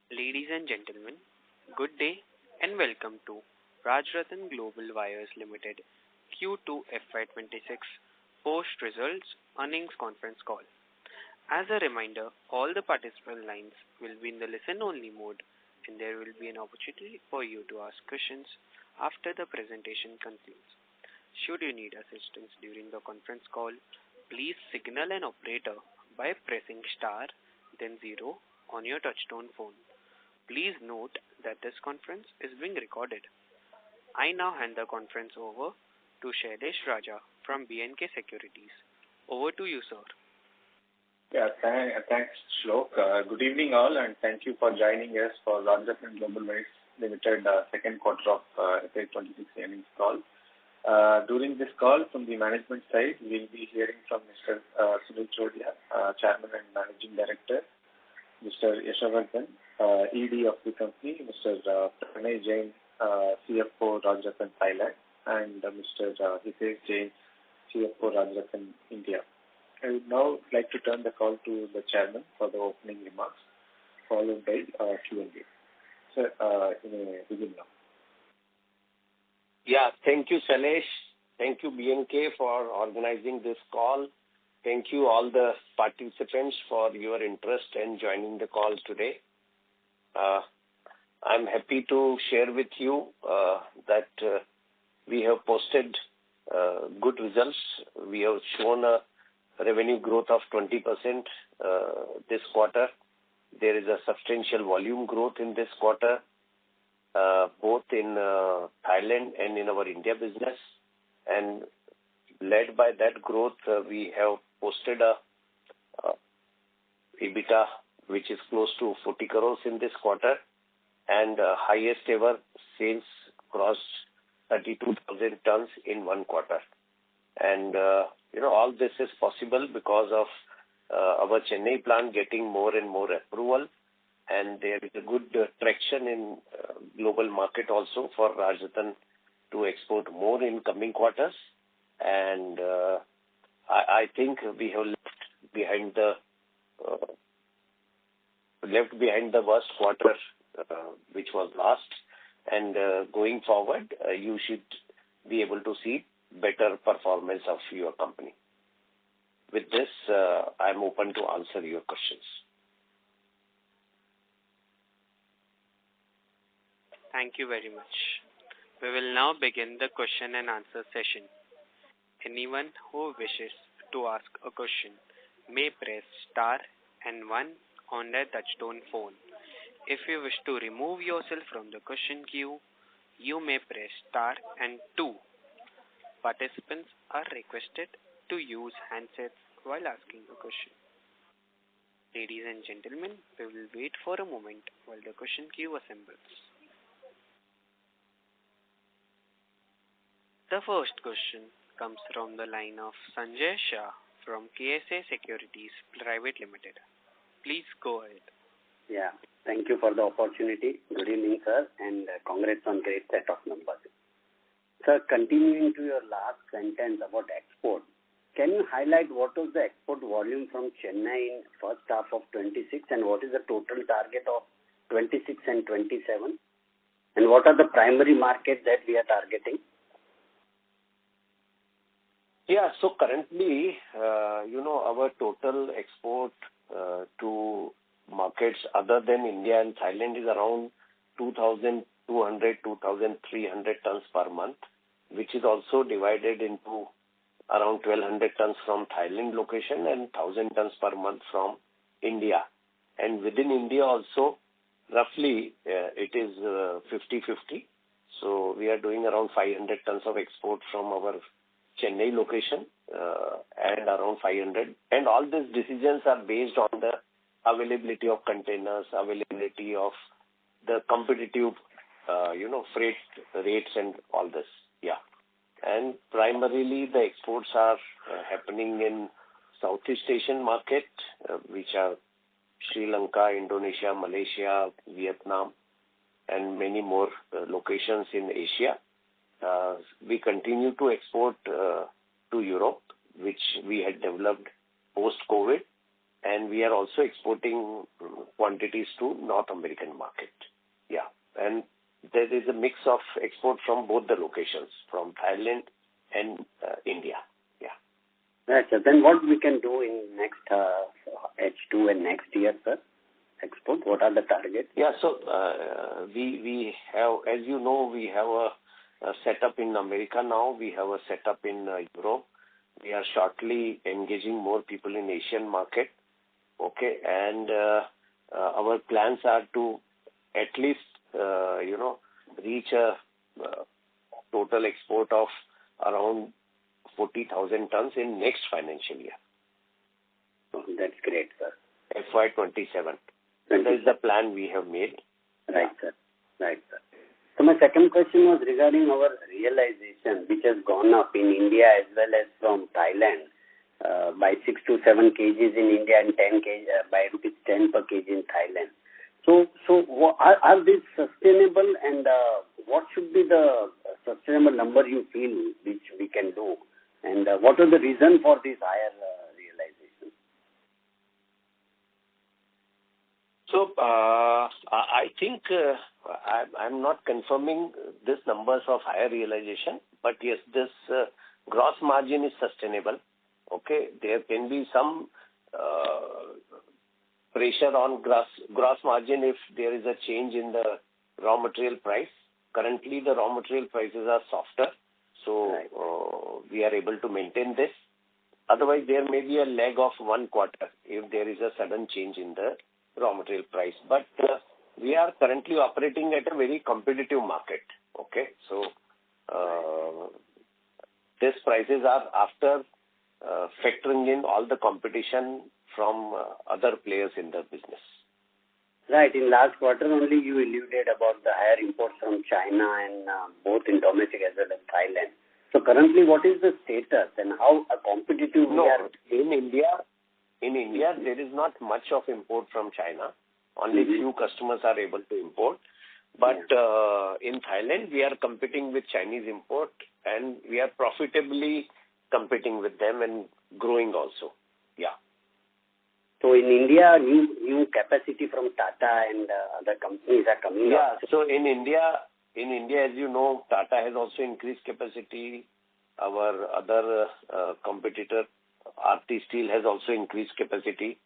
Ladies and gentlemen, good day and welcome to Rajratan Global Wires Limited Q2FY26 post-results earnings conference call. As a reminder, all the participant lines will be in the listen-only mode, and there will be an opportunity for you to ask questions after the presentation concludes. Should you need assistance during the conference call, please signal an operator by pressing star, then zero on your touchtone phone. Please note that this conference is being recorded. I now hand the conference over to Shailesh Raja from B&K Securities. Over to you, sir. Yeah, thanks, Shlok. Good evening, all, and thank you for joining us for Rajratan Global Wires Limited second quarter of FY26 earnings call. During this call, from the management side, we'll be hearing from Mr. Sunil Chodia, Chairman and Managing Director, Mr. Yashovardhan, ED of the company, Mr. Pranay Jain, CFO Rajratan Thailand, and Mr. Hitesh Jain, CFO Rajratan India. I would now like to turn the call to the chairman for the opening remarks, followed by Q&A. Sir, you may begin now. Yeah, thank you, Shailesh. Thank you, B&K, for organizing this call. Thank you, all the participants, for your interest in joining the call today. I'm happy to share with you that we have posted good results. We have shown a revenue growth of 20% this quarter. There is a substantial volume growth in this quarter, both in Thailand and in our India business. And led by that growth, we have posted a EBITDA which is close to 40 crores in this quarter, and highest ever sales crossed 32,000 tons in one quarter. And all this is possible because of our Chennai plant getting more and more approval, and there is a good traction in global market also for Rajratan to export more in coming quarters. And I think we have left behind the worst quarter, which was last, and going forward, you should be able to see better performance of your company. With this, I'm open to answer your questions. Thank you very much. We will now begin the question and answer session. Anyone who wishes to ask a question may press star and one on their touchtone phone. If you wish to remove yourself from the question queue, you may press star and two. Participants are requested to use handsets while asking a question. Ladies and gentlemen, we will wait for a moment while the question queue assembles. The first question comes from the line of Sanjay Shah from KSA Securities Private Limited. Please go ahead. Yeah, thank you for the opportunity. Good evening, sir, and congrats on great set of numbers. Sir, continuing to your last sentence about export, can you highlight what was the export volume from Chennai in first half of 26, and what is the total target of 26 and 27? And what are the primary markets that we are targeting? Yeah, so currently, our total export to markets other than India and Thailand is around 2,200, 2,300 tons per month, which is also divided into around 1,200 tons from Thailand location and 1,000 tons per month from India. And within India also, roughly, it is 50-50. So we are doing around 500 tons of export from our Chennai location and around 500. And all these decisions are based on the availability of containers, availability of the competitive, freight rates and all this. Yeah. And primarily the exports are happening in Southeast Asian market, which are Sri Lanka, Indonesia, Malaysia, Vietnam, and many more locations in Asia. We continue to export to Europe, which we had developed post-COVID, and we are also exporting quantities to North American market. Yeah, and there is a mix of export from both the locations, from Thailand and India. Yeah. Right, sir. Then what we can do in next H2 and next year, sir? Export, what are the targets? Yeah, so we have, as you know, we have a setup in America now. We have a setup in Europe. We are shortly engaging more people in Asian market. Okay, and our plans are to at least, reach a total export of around 40,000 tons in next financial year. Oh, that's great, sir. FY27. That is the plan we have made. Right, sir. Right, sir. So my second question was regarding our realization, which has gone up in India as well as from Thailand by 6 to 7 kgs in India and 10 kg by rupees 10 per kg in Thailand. So are these sustainable, and what should be the sustainable number you feel which we can do, and what are the reason for this higher realization? So I think I'm not confirming these numbers of higher realization, but yes, this gross margin is sustainable. Okay, there can be some pressure on gross margin if there is a change in the raw material price. Currently, the raw material prices are softer, so we are able to maintain this. Otherwise, there may be a lag of 1 quarter if there is a sudden change in the raw material price. But we are currently operating at a very competitive market. Okay, so these prices are after factoring in all the competition from other players in the business. Right. In last quarter only you alluded about the higher imports from China and both in domestic as well as Thailand. So currently what is the status and how competitive we are? In India there is not much of import from China. Only few customers are able to import. But in Thailand we are competing with Chinese import, and we are profitably competing with them and growing also. Yeah. So in India, new capacity from Tata and other companies are coming up. Yeah. So in India, as you know, Tata has also increased capacity. Our other competitor, RT Steel, has also increased capacity,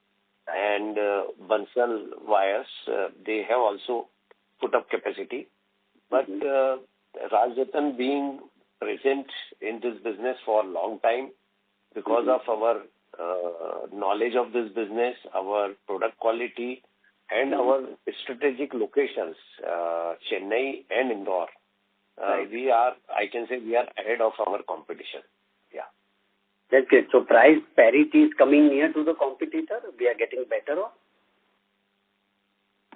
and Bansal Wires, they have also put up capacity. But Rajratan, being present in this business for a long time, because of our knowledge of this business, our product quality, and our strategic locations, Chennai and Indore, I can say we are ahead of our competition. Yeah. That's good. So price parity is coming near to the competitor? We are getting better off?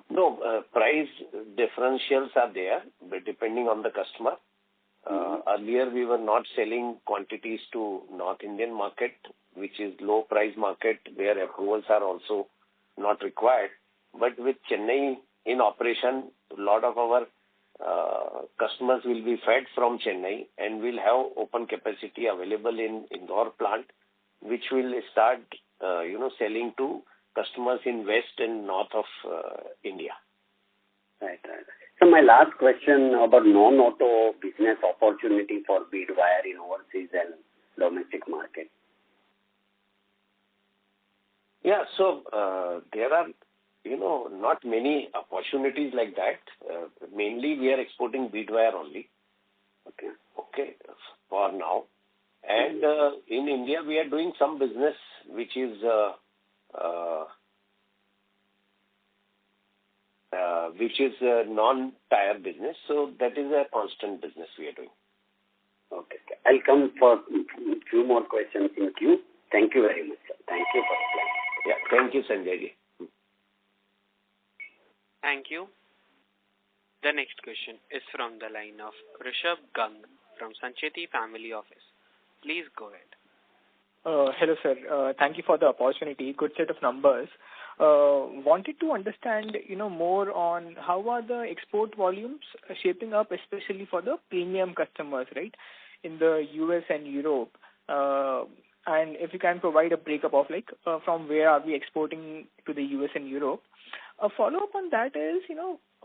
No, price differentials are there, but depending on the customer. Earlier, we were not selling quantities to North Indian market, which is low price market where approvals are also not required. But with Chennai in operation, a lot of our customers will be fed from Chennai, and we'll have open capacity available in Indore plant, which will start, selling to customers in west and north of India. Right. So my last question about non-auto business opportunity for bead wire in overseas and domestic market. Yeah, so there are, not many opportunities like that. Mainly we are exporting bead wire only. Okay, for now. And in India we are doing some business which is non-tire business. So that is a constant business we are doing. Okay. I'll come for a few more questions in queue. Thank you very much, sir. Thank you for the time. Yeah, thank you, Sanjay ji. Thank you. The next question is from the line of Rishabh Gang from Sancheti Family Office. Please go ahead. Hello, sir. Thank you for the opportunity. Good set of numbers. Wanted to understand, more on how are the export volumes shaping up, especially for the premium customers, right, in the US and Europe. and if you can provide a breakup of from where are we exporting to the US and Europe. A follow-up on that is,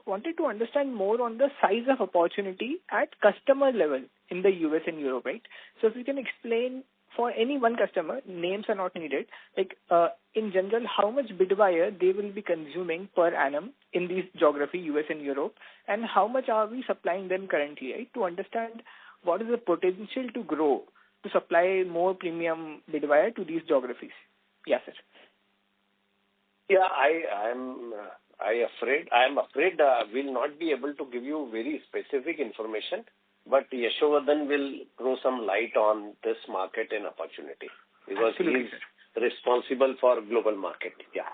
wanted to understand more on the size of opportunity at customer level in the US and Europe, right? So if you can explain for any one customer, names are not needed, in general, how much bid wire they will be consuming per annum in these geography, US and Europe, and how much are we supplying them currently, right? To understand what is the potential to grow to supply more premium bid wire to these geographies. Yes, sir. Yeah, I am afraid we'll not be able to give you very specific information, but Yashovardhan will throw some light on this market and opportunity because he is responsible for global market. Yeah.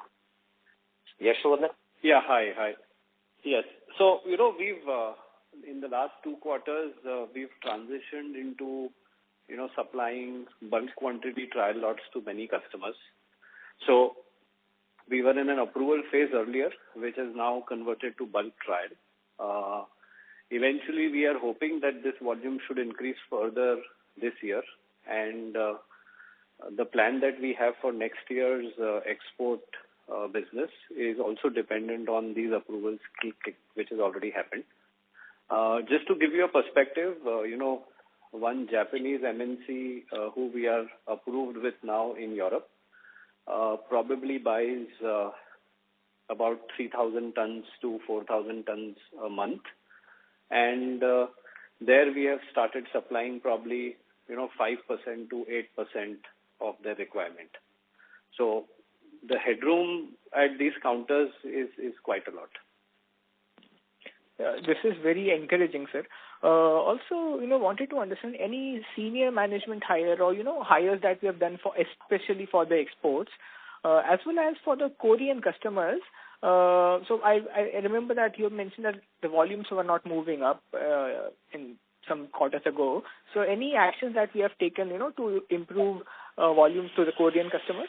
Yashovardhan? Yeah, hi. Yes. So, we've, in the last 2 quarters, we've transitioned into, supplying bulk quantity trial lots to many customers. So, we were in an approval phase earlier, which has now converted to bulk trial. Eventually, we are hoping that this volume should increase further this year. And the plan that we have for next year's export business is also dependent on these approvals, which has already happened. Just to give you a perspective, one Japanese MNC who we are approved with now in Europe probably buys about 3,000 tons to 4,000 tons a month. And there we have started supplying probably, 5% to 8% of their requirement. So the headroom at these counters is quite a lot. This is very encouraging, sir. Also, wanted to understand any senior management hire or, hires that we have done especially for the exports, as well as for the Korean customers. So I remember that you mentioned that the volumes were not moving up in some quarters ago. So any actions that we have taken, to improve volumes to the Korean customers?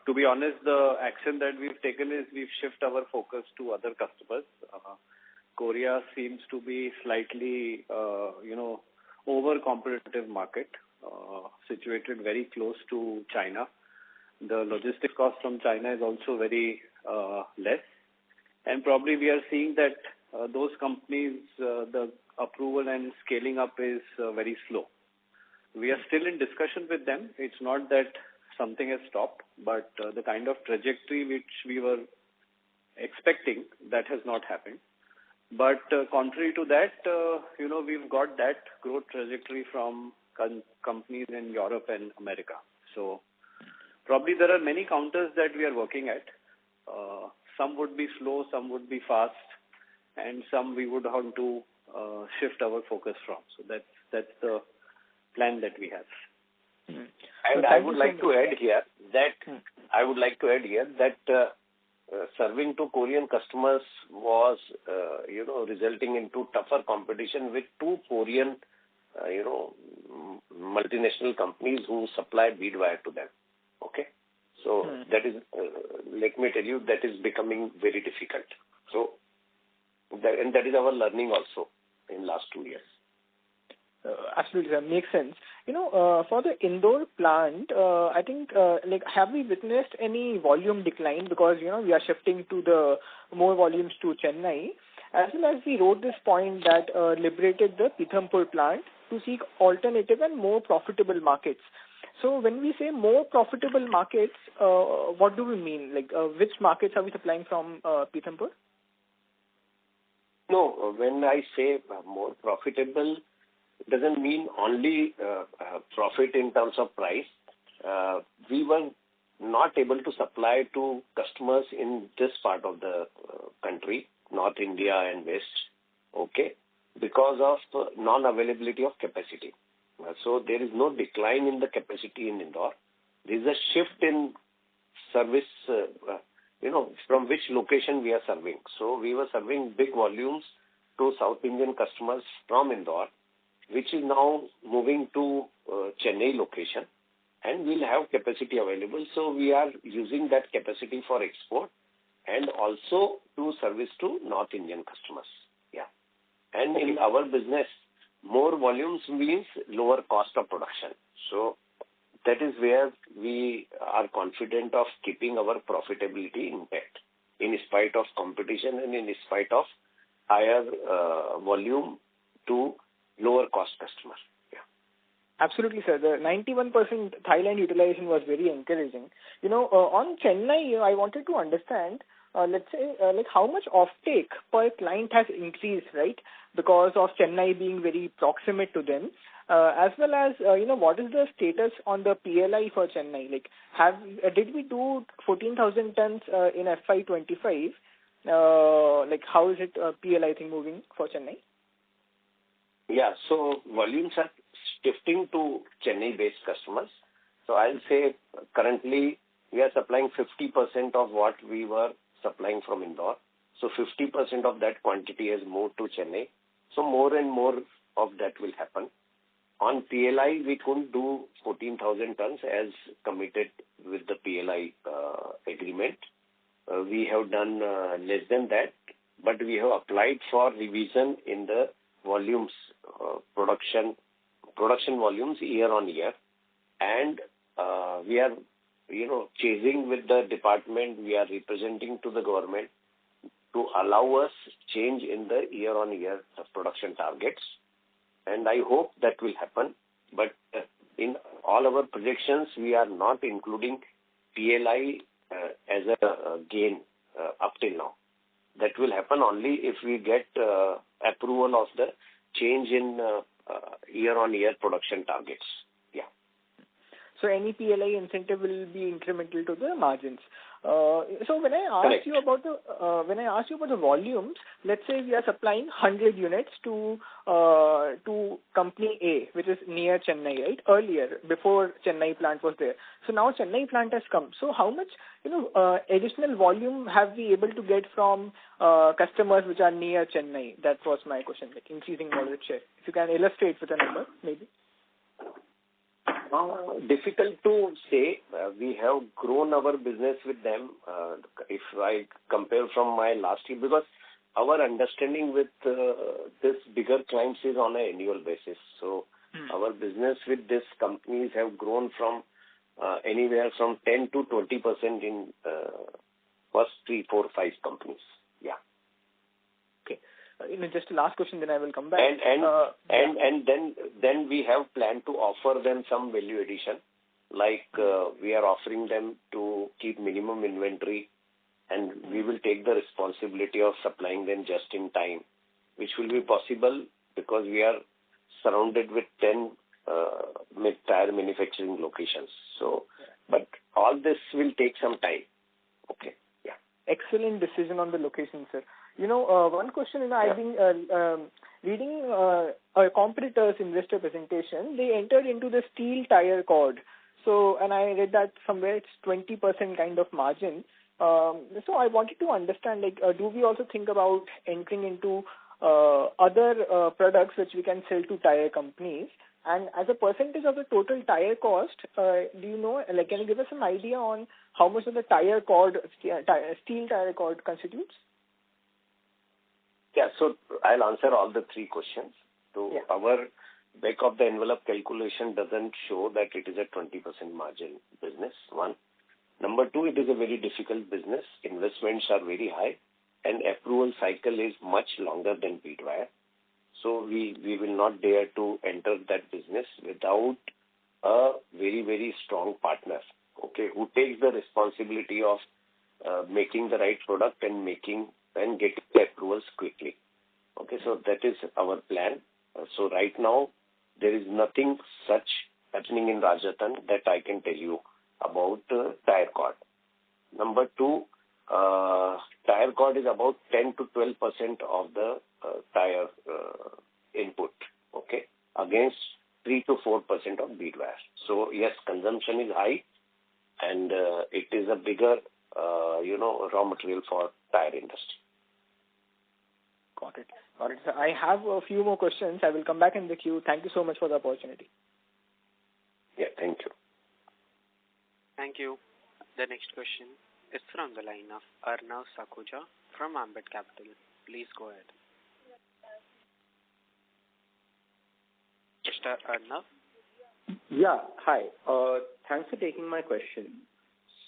To be honest, the action that we've taken is we've shifted our focus to other customers. Korea seems to be slightly, over-competitive market, situated very close to China. The logistic cost from China is also very less. And probably we are seeing that those companies, the approval and scaling up is very slow. We are still in discussion with them. It's not that something has stopped, but the kind of trajectory which we were expecting, that has not happened. But contrary to that, we've got that growth trajectory from companies in Europe and America. So probably there are many counters that we are working at. Some would be slow, some would be fast, and some we would want to shift our focus from. So that's the plan that we have. Mm-hmm. And I would like to add here that serving to Korean customers was, resulting into tougher competition with 2 Korean, multinational companies who supply bead wire to them. Okay, so that is, let me tell you, that is becoming very difficult. So, that is our learning also in last 2 years. Absolutely, that makes sense. For the Indore plant, I think, have we witnessed any volume decline because, we are shifting to the more volumes to Chennai, as well as we wrote this point that liberated the Pithampur plant to seek alternative and more profitable markets. So when we say more profitable markets, what do we mean? Which markets are we supplying from Pithampur? No, when I say more profitable, it doesn't mean only profit in terms of price. We were not able to supply to customers in this part of the country, North India and West, okay, because of non-availability of capacity. So there is no decline in the capacity in Indore. There is a shift in service, from which location we are serving. So we were serving big volumes to South Indian customers from Indore, which is now moving to Chennai location, and we'll have capacity available. So we are using that capacity for export and also to service to North Indian customers. Yeah. And in our business, more volumes means lower cost of production. So that is where we are confident of keeping our profitability intact in spite of competition and in spite of higher volume to lower cost customers. Yeah. Absolutely, sir. The 91% Thailand utilization was very encouraging. On Chennai, I wanted to understand, let's say, like how much offtake per client has increased, right? Because of Chennai being very proximate to them, as well as, what is the status on the PLI for Chennai? Like, did we do 14,000 tons in FY25? Like, how is it PLI thing moving for Chennai? Yeah, so volumes are shifting to Chennai-based customers. So I'll say currently we are supplying 50% of what we were supplying from Indore. So 50% of that quantity has moved to Chennai. So more and more of that will happen. On PLI, we couldn't do 14,000 tons as committed with the PLI agreement. We have done less than that, but we have applied for revision in the volumes, production volumes year on year. And we are, chasing with the department, we are representing to the government to allow us change in the year on year production targets. And I hope that will happen. But in all our projections, we are not including PLI as a gain up till now. That will happen only if we get approval of the change in year-on-year production targets. Yeah. So any PLI incentive will be incremental to the margins. So when I asked you about the volumes, let's say we are supplying 100 units to company A, which is near Chennai, right? Earlier, before Chennai plant was there. So now Chennai plant has come. So how much additional volume have we able to get from customers which are near Chennai? That was my question, like increasing wallet share. If you can illustrate with a number, maybe. Difficult to say. We have grown our business with them. If I compare from my last year, because our understanding with this bigger clients is on an annual basis. So our business with these companies have grown from anywhere from 10 to 20% in first 3, 4, 5 companies. Yeah. Okay. Just the last question, then I will come back. And then we have planned to offer them some value addition, like we are offering them to keep minimum inventory, and we will take the responsibility of supplying them just in time, which will be possible because we are surrounded with 10 tire manufacturing locations. So, but all this will take some time. Okay. Yeah. Excellent decision on the location, sir. One question, I've been reading a competitor's investor presentation. They entered into the steel tire cord. So, and I read that somewhere it's 20% kind of margin. So I wanted to understand, like, do we also think about entering into other products which we can sell to tire companies? And as a percentage of the total tire cost, do you know, like, can you give us some idea on how much of the tire cord, steel tire cord constitutes? Yeah, so I'll answer all the 3 questions. So our back of the envelope calculation doesn't show that it is a 20% margin business, one. Number 2, it is a very difficult business. Investments are very high and approval cycle is much longer than bead wire. So we will not dare to enter that business without a very, very strong partner, okay, who takes the responsibility of making the right product and getting the approvals quickly. Okay, so that is our plan. So right now, there is nothing such happening in Rajratan that I can tell you about tire cord. Number 2, tire cord is about 10 to 12% of the tire input, okay, against 3 to 4% of bead wire. So yes, consumption is high, and it is a bigger, raw material for tire industry. Got it. So I have a few more questions. I will come back in the queue. Thank you so much for the opportunity. Yeah, thank you. Thank you. The next question is from the line of Arnav Sakhuja from Ambit Capital. Please go ahead. Mr. Arnav. Yeah. Hi. Thanks for taking my question.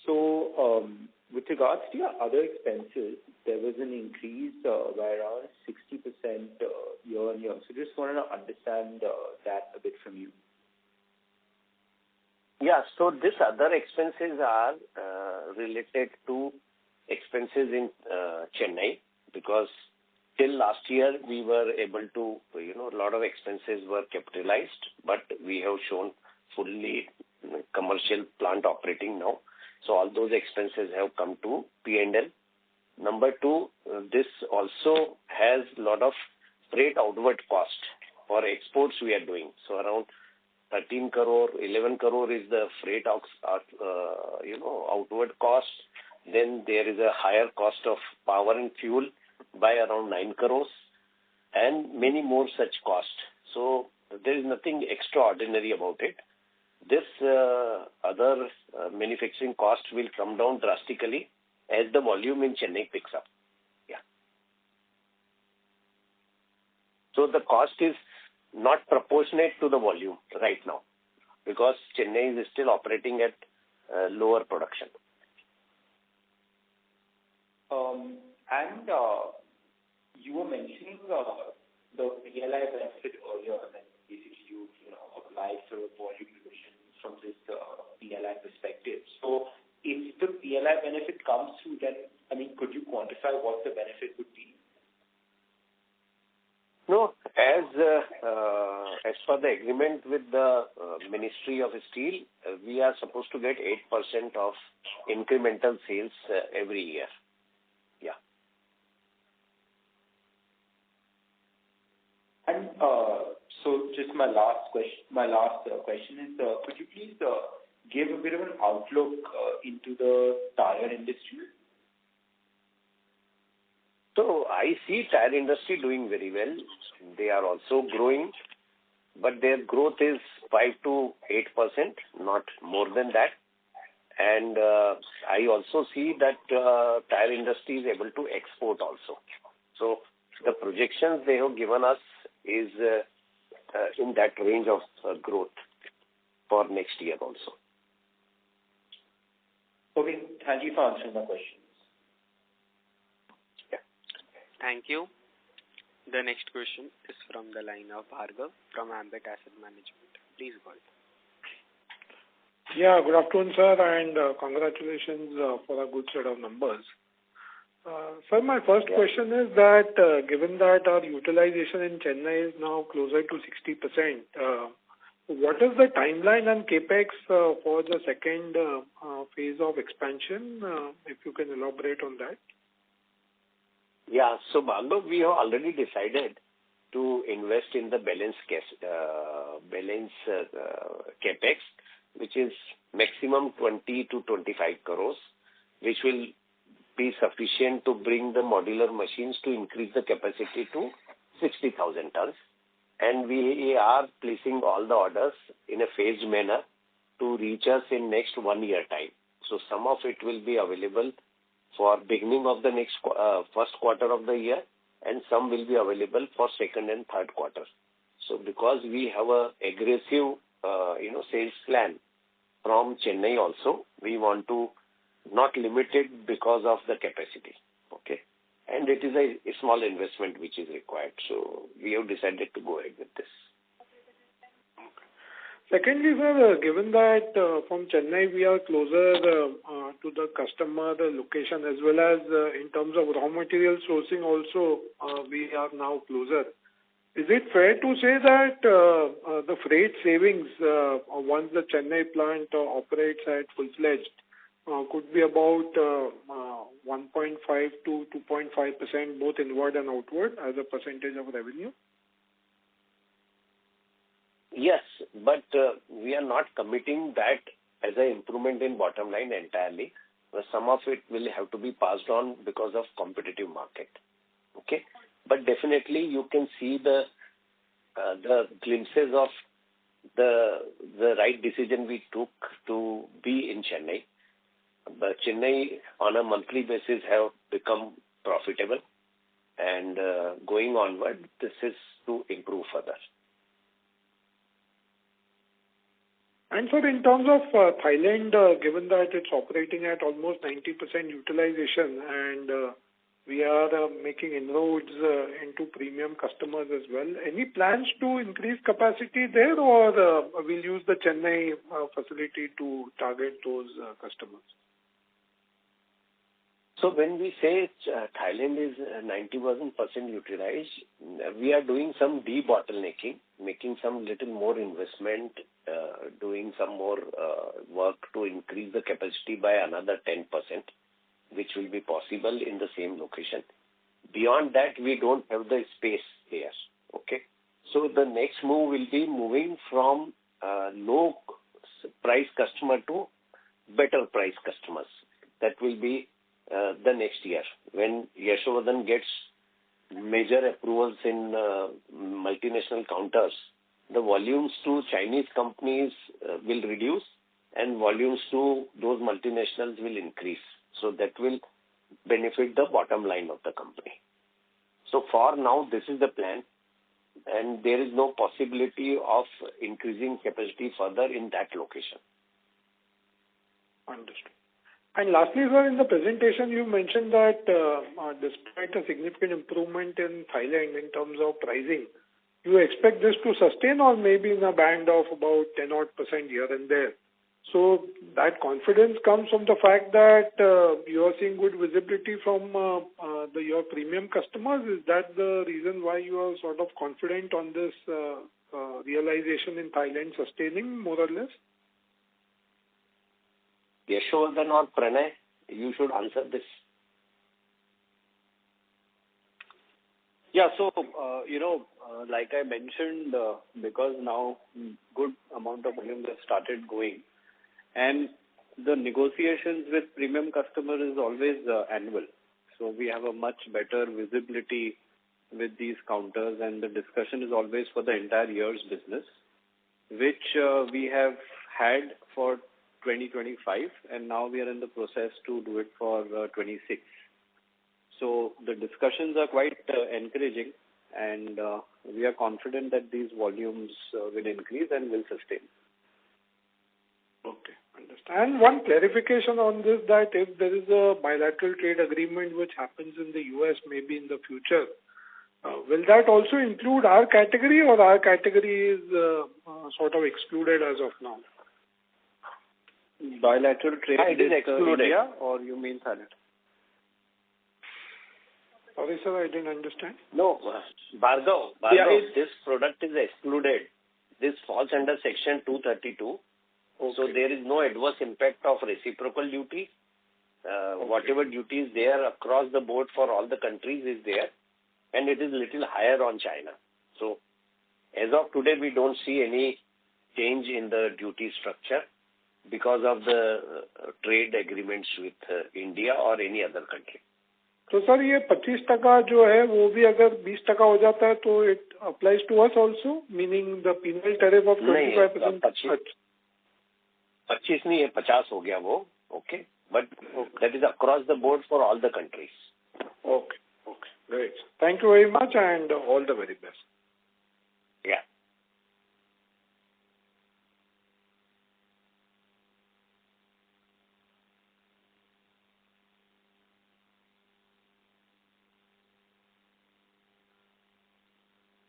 So, with regards to your other expenses, there was an increase by around 60% year-on-year. So just wanted to understand that a bit from you. Yeah. So this other expenses are related to expenses in Chennai, because till last year we were able to, a lot of expenses were capitalized, but we have shown fully commercial plant operating now. So all those expenses have come to P&L. Number two, this also has a lot of freight outward cost for exports we are doing. So around 13 crore, 11 crore is the freight outward cost. Then there is a higher cost of power and fuel by around 9 crores and many more such costs. So there is nothing extraordinary about it. This other manufacturing cost will come down drastically as the volume in Chennai picks up. Yeah. So the cost is not proportionate to the volume right now, because Chennai is still operating at lower production. And you were mentioning the PLI benefit earlier, and basically you apply for a volume revision from this PLI perspective. So if the PLI benefit comes through, then could you quantify what the benefit would be? No, as per the agreement with the Ministry of Steel, we are supposed to get 8% of incremental sales every year. Yeah. And so just my last question is, could you please give a bit of an outlook into the tire industry? So I see tire industry doing very well. They are also growing, but their growth is 5 to 8%, not more than that. And I also see that tire industry is able to export also. So the projections they have given us is in that range of growth for next year also. Okay, thank you for answering my questions. Thank you. The next question is from the line of Bhargav from Ambit Asset Management. Please go ahead. Yeah, good afternoon, sir, and congratulations for a good set of numbers. Sir, my first question is that given that our utilization in Chennai is now closer to 60%, what is the timeline and capex for the second phase of expansion? If you can elaborate on that. Yeah, so Bhargav, we have already decided to invest in the balance capex, which is maximum 20 to 25 crores, which will be sufficient to bring the modular machines to increase the capacity to 60,000 tons. And we are placing all the orders in a phased manner to reach us in next 1 year time. So some of it will be available for beginning of the next first quarter of the year, and some will be available for second and third quarter. So because we have a aggressive sales plan from Chennai also, we want to not limit it because of the capacity. Okay, and it is a small investment which is required. So we have decided to go ahead with this. Secondly, sir, given that from Chennai we are closer to the customer, the location, as well as in terms of raw material sourcing also, we are now closer. Is it fair to say that the freight savings once the Chennai plant operates at full-fledged could be about 1.5 to 2.5% both inward and outward as a percentage of revenue? Yes, but we are not committing that as an improvement in bottom line entirely. Some of it will have to be passed on because of competitive market. Okay, but definitely you can see the glimpses of the right decision we took to be in Chennai. But Chennai on a monthly basis have become profitable, and going onward, this is to improve further. And sir, in terms of Thailand, given that it's operating at almost 90% utilization and we are making inroads into premium customers as well, any plans to increase capacity there, or we'll use the Chennai facility to target those customers? So when we say Thailand is 91% utilized, we are doing some debottlenecking, making some little more investment, doing some more work to increase the capacity by another 10%, which will be possible in the same location. Beyond that, we don't have the space there. Okay. So the next move will be moving from low price customer to better price customers. That will be the next year when Yashovardhan gets major approvals in multinational counters. The volumes to Chinese companies will reduce and volumes to those multinationals will increase. So that will benefit the bottom line of the company. So for now, this is the plan, and there is no possibility of increasing capacity further in that location. Understood. And lastly, sir, in the presentation, you mentioned that despite a significant improvement in Thailand in terms of pricing, you expect this to sustain or maybe in a band of about 10% here and there. So that confidence comes from the fact that you are seeing good visibility from your premium customers. Is that the reason why you are sort of confident on this realization in Thailand sustaining more or less? Yashovardhan or Pranay, you should answer this. Yeah, so, like I mentioned, because now good amount of volumes have started going, and the negotiations with premium customers is always annual. So we have a much better visibility with these counters, and the discussion is always for the entire year's business, which we have had for 2025, and now we are in the process to do it for 26. So the discussions are quite encouraging, and we are confident that these volumes will increase and will sustain. Okay, understand. And one clarification on this, that if there is a bilateral trade agreement which happens in the US maybe in the future, will that also include our category, or our category is sort of excluded as of now? Bilateral trade it is excluded. India, or you mean Thailand? Sorry, sir, I didn't understand. No, Bhargav, this product is excluded. This falls under Section 232. Okay. So there is no adverse impact of reciprocal duty. Whatever duty is there across the board for all the countries is there, and it is little higher on China. So as of today, we don't see any change in the duty structure because of the trade agreements with India or any other country. तो sir ये 25% जो है वो भी अगर 20% हो जाता है तो it applies to us also, meaning the penal tariff of 25%. 25 नहीं है, 50 हो गया वो. Okay, but that is across the board for all the countries. Okay, great. Thank you very much and all the very best. Yeah.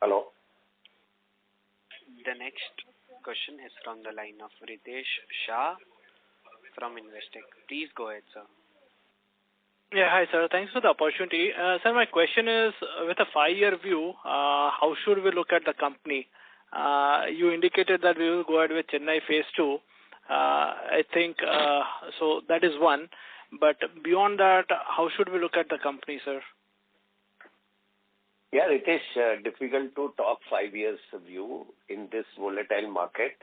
Hello. The next question is from the line of Ritesh Shah from Investec. Please go ahead, sir. Yeah, hi, sir. Thanks for the opportunity. Sir, my question is, with a 5-year view, how should we look at the company? You indicated that we will go ahead with Chennai Phase 2. I think, so that is one. But beyond that, how should we look at the company, sir? Yeah, it is difficult to talk 5 years view in this volatile market.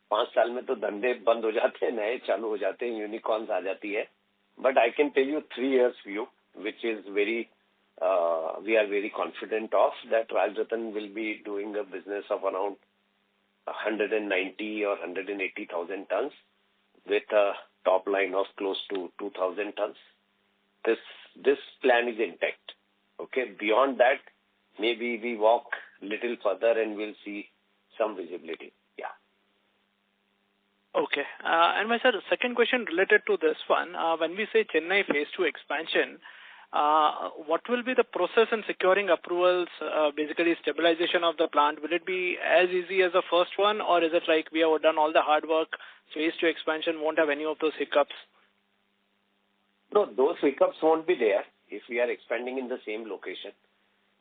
5 साल में तो धंधे बंद हो जाते हैं, नए चालू हो जाते हैं, यूनिकॉर्न्स आ जाती है. But I can tell you 3 years view, which is very, we are very confident of that Rajratan will be doing a business of around 190 or 180,000 tons with a top line of close to 2,000 tons. This plan is intact. Okay, beyond that, maybe we walk little further and we'll see some visibility. Yeah. Okay. And my second question related to this one, when we say Chennai phase 2 expansion, what will be the process in securing approvals, basically stabilization of the plant? Will it be as easy as the first one, or is it like we have done all the hard work, phase 2 expansion won't have any of those hiccups? No, those hiccups won't be there if we are expanding in the same location.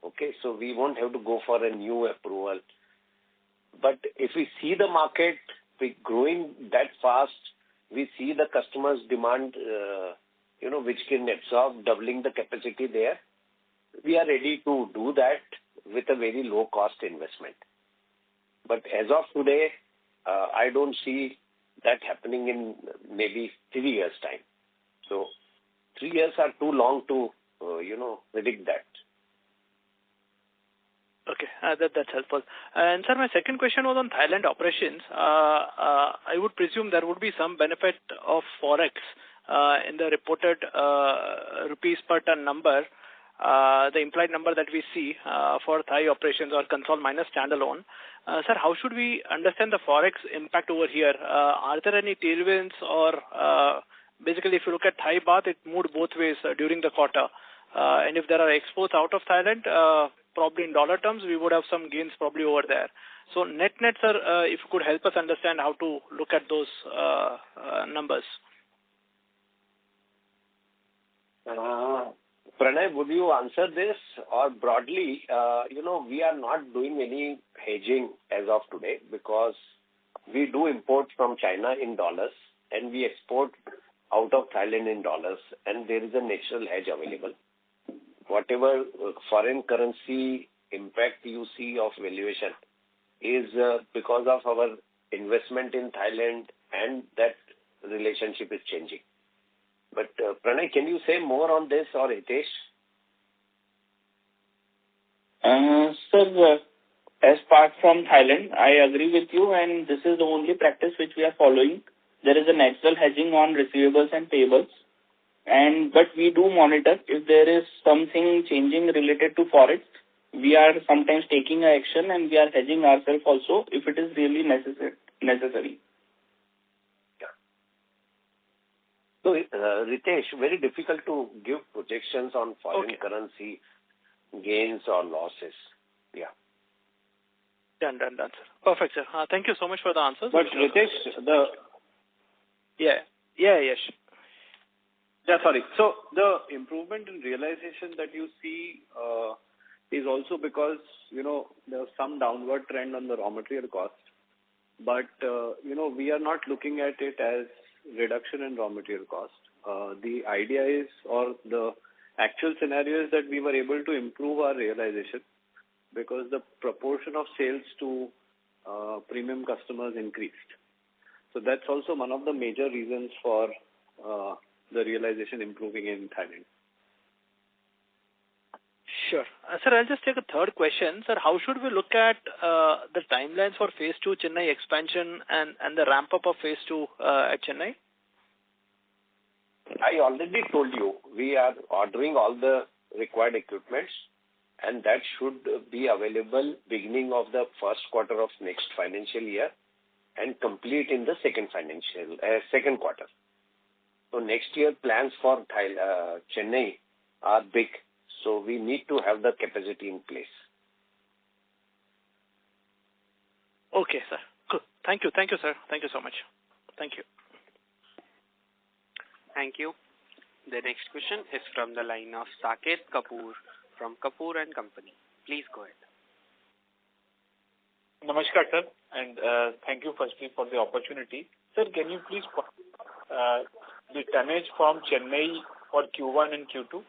Okay, so we won't have to go for a new approval. But if we see the market growing that fast, we see the customers' demand, which can absorb doubling the capacity there. We are ready to do that with a very low cost investment. But as of today, I don't see that happening in maybe 3 years' time. So 3 years are too long to, predict that. Okay, that's helpful. And sir, my second question was on Thailand operations. I would presume there would be some benefit of forex in the reported rupees per ton number, the implied number that we see for Thai operations or consol minus standalone. Sir, how should we understand the forex impact over here? Are there any tailwinds or basically if you look at Thai baht, it moved both ways during the quarter. And if there are exports out of Thailand, probably in dollar terms, we would have some gains probably over there. So net, sir, if you could help us understand how to look at those numbers. Pranay, would you answer this? Or broadly, we are not doing any hedging as of today because we do import from China in dollars and we export out of Thailand in dollars, and there is a natural hedge available. Whatever foreign currency impact you see of valuation is because of our investment in Thailand, and that relationship is changing. But Pranay, can you say more on this, or Hitesh? Sir, as part from Thailand, I agree with you, and this is the only practice which we are following. There is a natural hedging on receivables and payables. But we do monitor if there is something changing related to forex. We are sometimes taking action and we are hedging ourselves also if it is really necessary. Yeah. So, Ritesh, very difficult to give projections on foreign currency gains or losses. Yeah. Done, sir. Perfect, sir. Thank you so much for the answers. But Ritesh, Yes. Yeah, sorry. So the improvement in realization that you see is also because, there's some downward trend on the raw material cost. But, we are not looking at it as reduction in raw material cost. The idea is, or the actual scenario is that we were able to improve our realization because the proportion of sales to premium customers increased. So that's also one of the major reasons for the realization improving in Thailand. Sure. Sir, I'll just take a third question. Sir, how should we look at the timelines for phase 2 Chennai expansion and the ramp up of phase 2 at Chennai? I already told you, we are ordering all the required equipments, and that should be available beginning of the first quarter of next financial year and complete in the second quarter. So next year plans for Chennai are big, so we need to have the capacity in place. Okay, sir. Cool. Thank you, sir. Thank you so much. Thank you. Thank you. The next question is from the line of Saket Kapoor from Kapoor and Company. Please go ahead. Namaskar, sir, and thank you firstly for the opportunity. Sir, can you please the tonnage from Chennai for Q1 and Q2?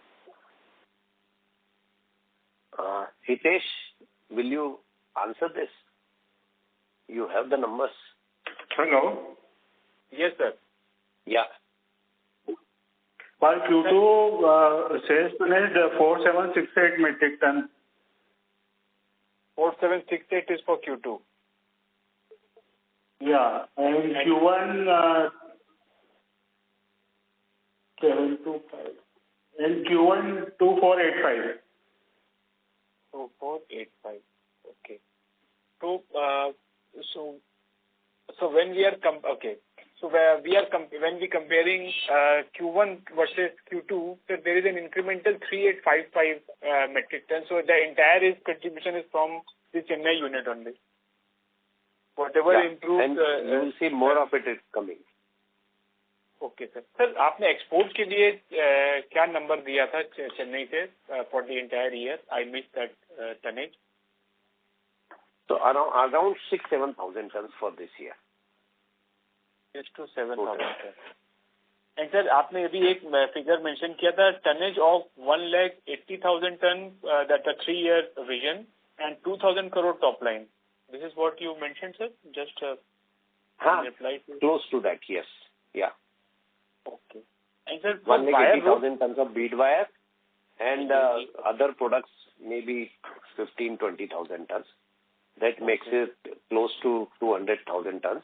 Hitesh, will you answer this? You have the numbers. Hello? Yes, sir. Yeah. For Q2, sales tonnage 4768 metric ton. 4768 is for Q2. Yeah, and Q1 725. And Q1 2485. 2485. Okay. So when we are okay. So where we are when we comparing Q1 versus Q2, so there is an incremental 3855 metric tons. So the entire contribution is from the Chennai unit only. Whatever improved, and you will see more of it is coming. Okay sir आपने export के लिए क्या number दिया था चेन्नई से for the entire year I miss that tonnage So around 6,000-7,000 tons for this year. 6 to 7,000 and sir आपने अभी एक फिगर मेंशन किया था tonnage of 1,80,000 ton that 3-year vision and 2,000 crore top line this is what you mention sir just reply close to that yes yeah Okay. And sir, 180,000 tons of bead wire and other products maybe 15,000-20,000 tons. That makes it close to 200,000 tons.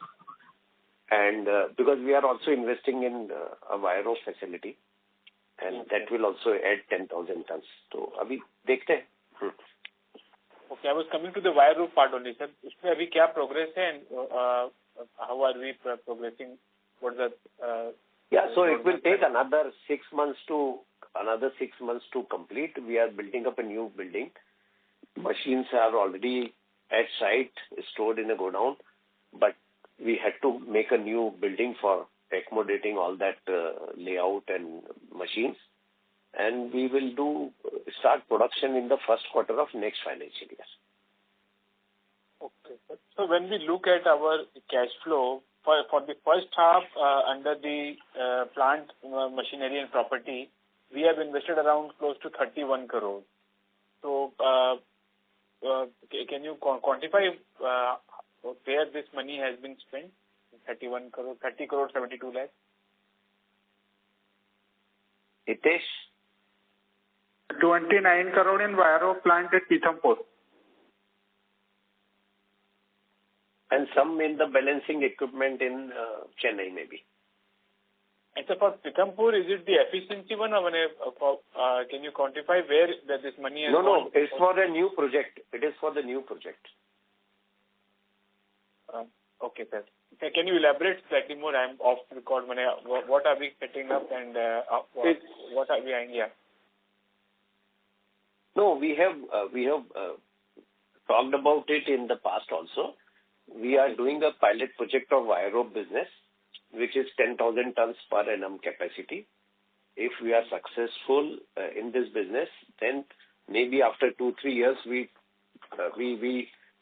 And because we are also investing in a wire rope facility and that will also add 10,000 tons. So, abhi dekhte hain. Okay, I was coming to the wire rope part only, sir. इसमें अभी क्या progress है and how are we progressing? What the Yeah, so it will take another 6 months to complete. We are building up a new building. Machines are already at site, stored in a godown, but we had to make a new building for accommodating all that layout and machines. And we will start production in the first quarter of next financial year. Okay. So when we look at our cash flow, for the first half under the plant machinery and property, we have invested around close to 31 crore. So can you quantify where this money has been spent? 31 crore, 30 crore, 72 lakhs. Hitesh? 29 crore in wire rope plant at Pithampur. And some in the balancing equipment in Chennai maybe. And so for Pithampur, is it the efficiency one or can you quantify where this money has gone? No, it's for a new project. It is for the new project. Okay, sir. So can you elaborate slightly more? I'm off record. What are we setting up and what are we eyeing here? No, we have talked about it in the past also. We are doing a pilot project of wire rope business, which is 10,000 tons per annum capacity. If we are successful in this business, then maybe after 2-3 years, we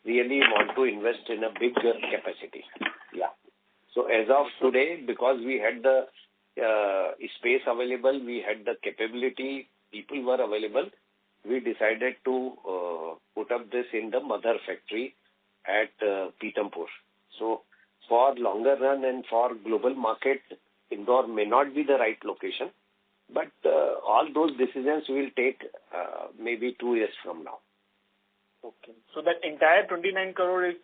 really want to invest in a bigger capacity. Yeah. So as of today, because we had the space available, we had the capability, people were available, we decided to put up this in the mother factory at Pithampur. So for longer run and for global market, Indore may not be the right location, but all those decisions will take maybe 2 years from now. Okay. So that entire 29 crore is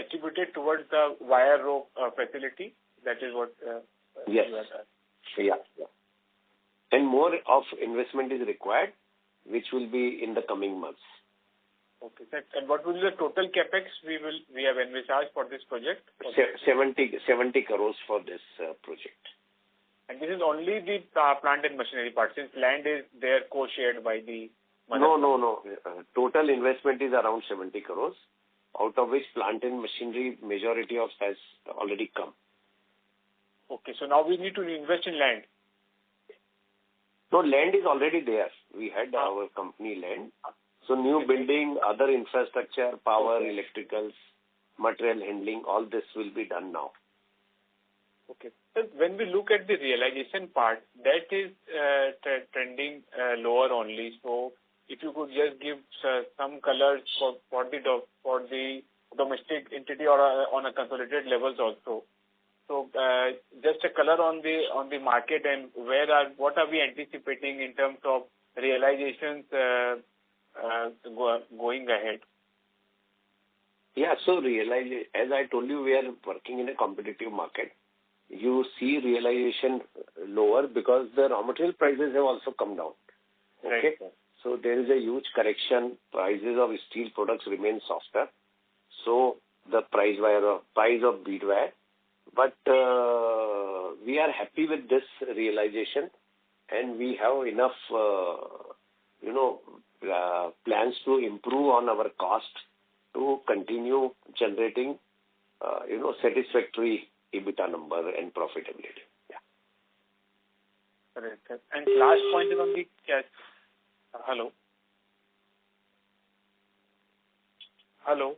attributed towards the wire rope facility. That is what. Yes. Yeah. And more of investment is required, which will be in the coming months. Okay, sir. And what will be the total capex we have envisaged for this project? 70 crores for this project. And this is only the plant and machinery part, since land is there co-shared by the mother. No. Total investment is around 70 crores, out of which plant and machinery majority of has already come. Okay, so now we need to invest in land. No, land is already there. We had our company land. So new building, other infrastructure, power, electricals, material handling, all this will be done now. Okay. So when we look at the realization part, that is trending lower only. So if you could just give some colors for the domestic entity or on a consolidated levels also. So just a color on the market and what are we anticipating in terms of realizations going ahead? Yeah, so as I told you, we are working in a competitive market. You see realization lower because the raw material prices have also come down. Okay, right. So there is a huge correction. Prices of steel products remain softer. So the price of bead wire, But we are happy with this realization, and we have enough, plans to improve on our cost to continue generating, satisfactory EBITDA number and profitability. Yeah. Correct, sir. And last point is on the cash. Hello. Hello.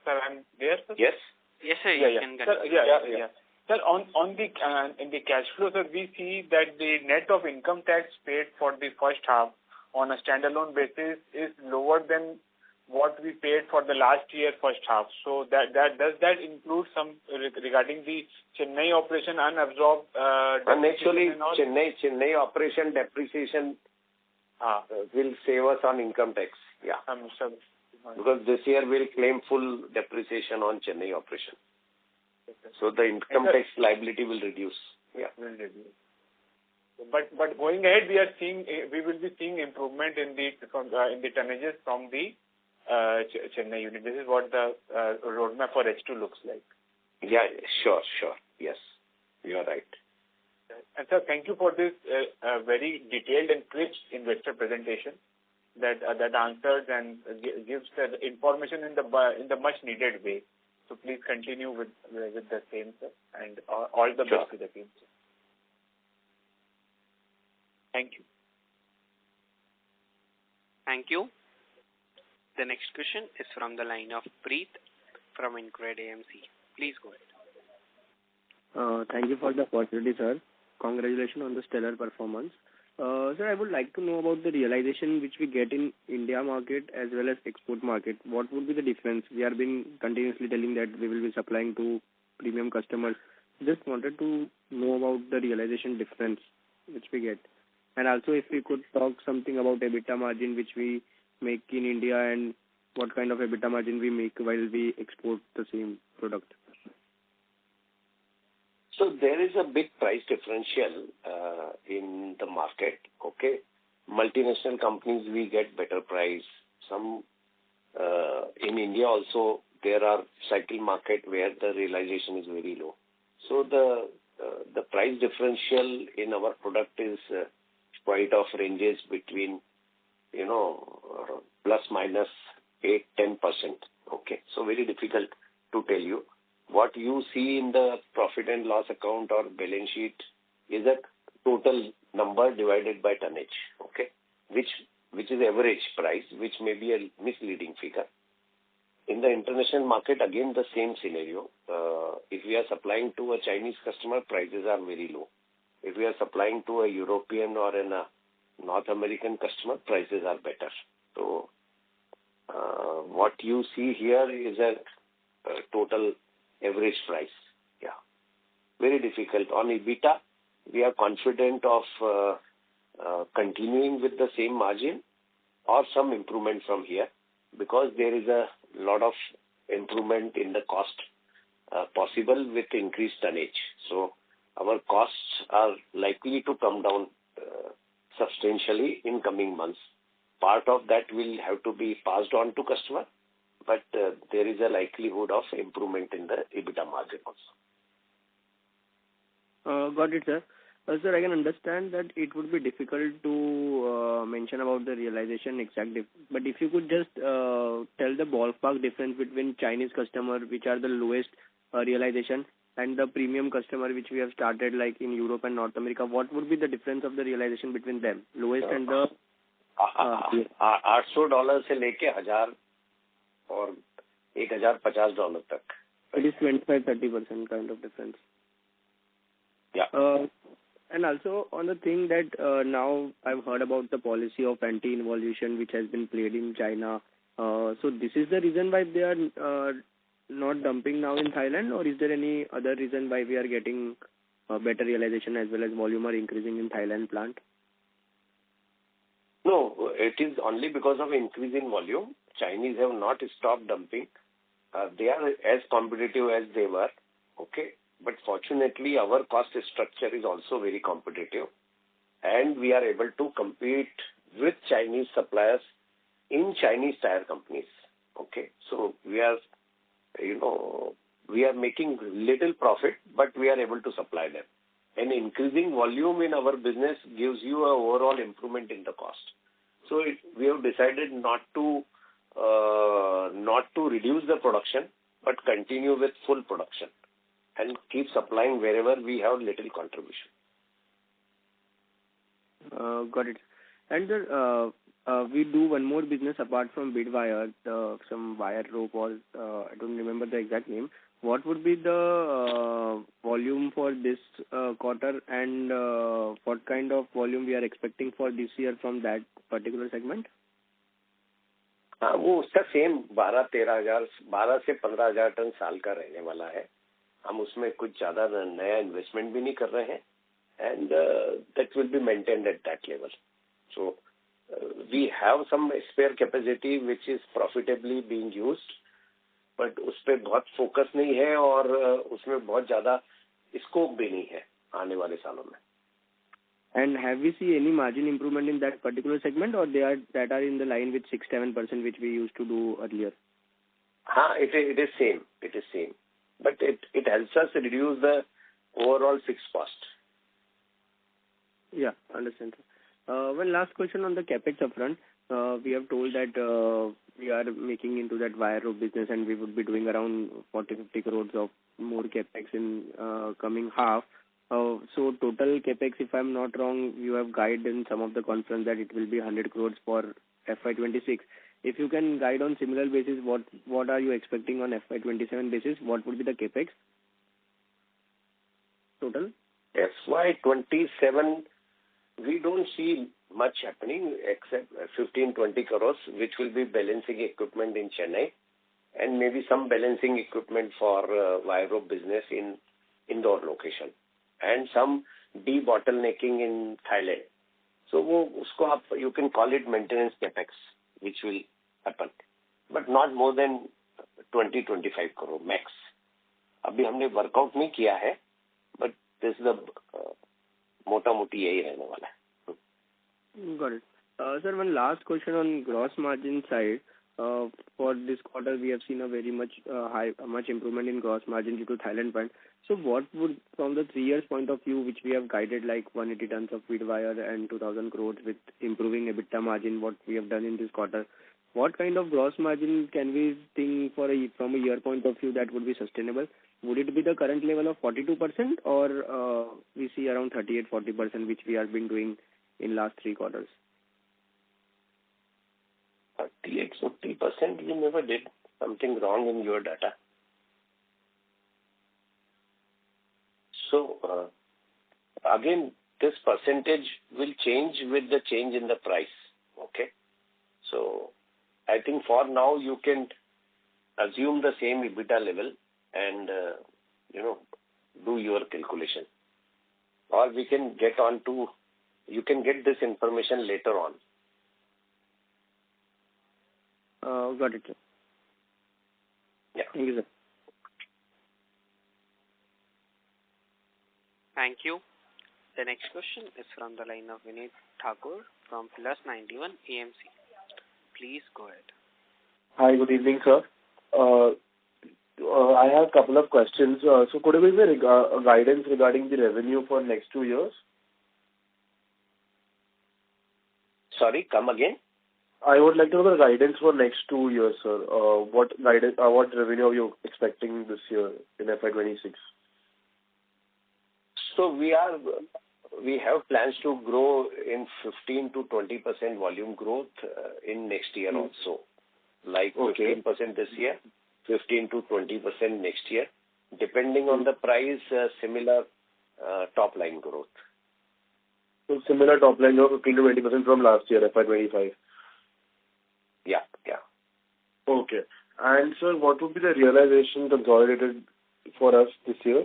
Sir, I'm there, sir? Yes. Yes, sir. Yeah, You yeah. can Sir, continue. yeah. Sir, on the in the cash flow, sir, we see that the net of income tax paid for the first half on a standalone basis is lower than what we paid for the last year first half. So that does that include some regarding the Chennai operation unabsorbed? And actually, Chennai operation depreciation will save us on income tax. Yeah. Sir, because this year we'll claim full depreciation on Chennai operation. So the income tax liability will reduce. Yeah. Will reduce. But going ahead, we will be seeing improvement in the tonnages from the Chennai unit. This is what the roadmap for H2 looks like. Yeah, sure. Yes, you are right. And sir, thank you for this very detailed and crisp investor presentation that answers and gives the information in the much needed way. So please continue with the same, sir, and all the best to the team, sir. Thank you. Thank you. The next question is from the line of Preet from Incred AMC. Please go ahead. Thank you for the opportunity, sir. Congratulations on the stellar performance. Sir, I would like to know about the realization which we get in India market as well as export market. What would be the difference? We have been continuously telling that we will be supplying to premium customers. Just wanted to know about the realization difference which we get. And also if we could talk something about EBITDA margin which we make in India and what kind of EBITDA margin we make while we export the same product. So there is a big price differential in the market. Okay, multinational companies we get better price. Some in India also there are cycle market where the realization is very low. So the price differential in our product is quite of ranges between plus minus 8-10%. Okay, so very difficult to tell you. What you see in the profit and loss account or balance sheet is a total number divided by tonnage, okay, which is average price, which may be a misleading figure. In the international market, again the same scenario. If we are supplying to a Chinese customer, prices are very low. If we are supplying to a European or a North American customer, prices are better. So what you see here is a total average price. Yeah. Very difficult. On EBITDA, we are confident of continuing with the same margin or some improvement from here because there is a lot of improvement in the cost possible with increased tonnage. So our costs are likely to come down substantially in coming months. Part of that will have to be passed on to customer, but there is a likelihood of improvement in the EBITDA margin also. Got it, sir. Sir, I can understand that it would be difficult to mention about the realization exactly, but if you could just tell the ballpark difference between Chinese customer, which are the lowest realization, and the premium customer, which we have started like in Europe and North America, what would be the difference of the realization between them, lowest and the $800 से लेके 1000 और $1050 तक. It is 25-30% kind of difference. Yeah. And also on the thing that now I've heard about the policy of anti-involution which has been played in China. So this is the reason why they are not dumping now in Thailand, or is there any other reason why we are getting better realization as well as volume are increasing in Thailand plant? No, it is only because of increase in volume. Chinese have not stopped dumping. They are as competitive as they were. Okay. But fortunately, our cost structure is also very competitive. And we are able to compete with Chinese suppliers in Chinese tire companies. Okay. So we are, we are making little profit, but we are able to supply them. And increasing volume in our business gives you an overall improvement in the cost. So we have decided not to reduce the production, but continue with full production and keep supplying wherever we have little contribution. Got it. And we do one more business apart from bead wire, some wire rope, or I don't remember the exact name. What would be the volume for this quarter, and what kind of volume we are expecting for this year from that particular segment? वो उसका same 12 से 15,000 ton साल का रहने वाला है. हम उसमें कुछ ज्यादा नया इन्वेस्टमेंट भी नहीं कर रहे हैं, and that will be maintained at that level. So we have some spare capacity which is profitably being used, but उस पे बहुत फोकस नहीं है और उसमें बहुत ज्यादा स्कोप भी नहीं है आने वाले सालों में. And have we seen any margin improvement in that particular segment, or that are in the line with 6-7% which we used to do earlier? It is same. It is same. But it helps us reduce the overall fixed cost. Yeah, understand. One last question on the capex upfront. We have told that we are making into that wire rope business, and we would be doing around 40-50 crores of more capex in coming half. So total capex, if I'm not wrong, you have guided in some of the conference that it will be 100 crores for FY26. If you can guide on similar basis, what are you expecting on FY27 basis? What would be the capex total? FY27, we don't see much happening except 15-20 crores, which will be balancing equipment in Chennai, and maybe some balancing equipment for wire rope business in Indore location, and some debottlenecking in Thailand. So you can call it maintenance capex, which will happen, but not more than 20-25 crore max. अभी हमने workout नहीं किया है, but this is the मोटा-मोटी यही रहने वाला है. Got it. Sir, one last question on gross margin side. For this quarter, we have seen a very much improvement in gross margin due to Thailand plant. So what would, from the 3 years point of view, which we have guided like 180 tons of bead wire and 2,000 crores with improving EBITDA margin, what we have done in this quarter, what kind of gross margin can we think from a year point of view that would be sustainable? Would it be the current level of 42%, or we see around 38-40%, which we have been doing in last 3 quarters? 38-40%, you never did something wrong in your data. So again, this percentage will change with the change in the price. Okay, so I think for now you can assume the same EBITDA level and do your calculation, or we can get on to. You can get this information later on. Got it, sir. Yeah. Thank you, sir. Thank you. The next question is from the line of Vinit Thakur from Plus 91 AMC. Please go ahead. Hi, good evening, sir. I have a couple of questions. So could you give me guidance regarding the revenue for next 2 years? Sorry, come again. I would like to know the guidance for next 2 years, sir. What revenue are you expecting this year in FY26? So we have plans to grow in 15 to 20% volume growth in next year also. Like 15% this year, 15 to 20% next year, depending on the price, similar top line growth. So similar top line growth, 15 to 20% from last year, FY25. Yeah. Okay. And sir, what would be the realization consolidated for us this year?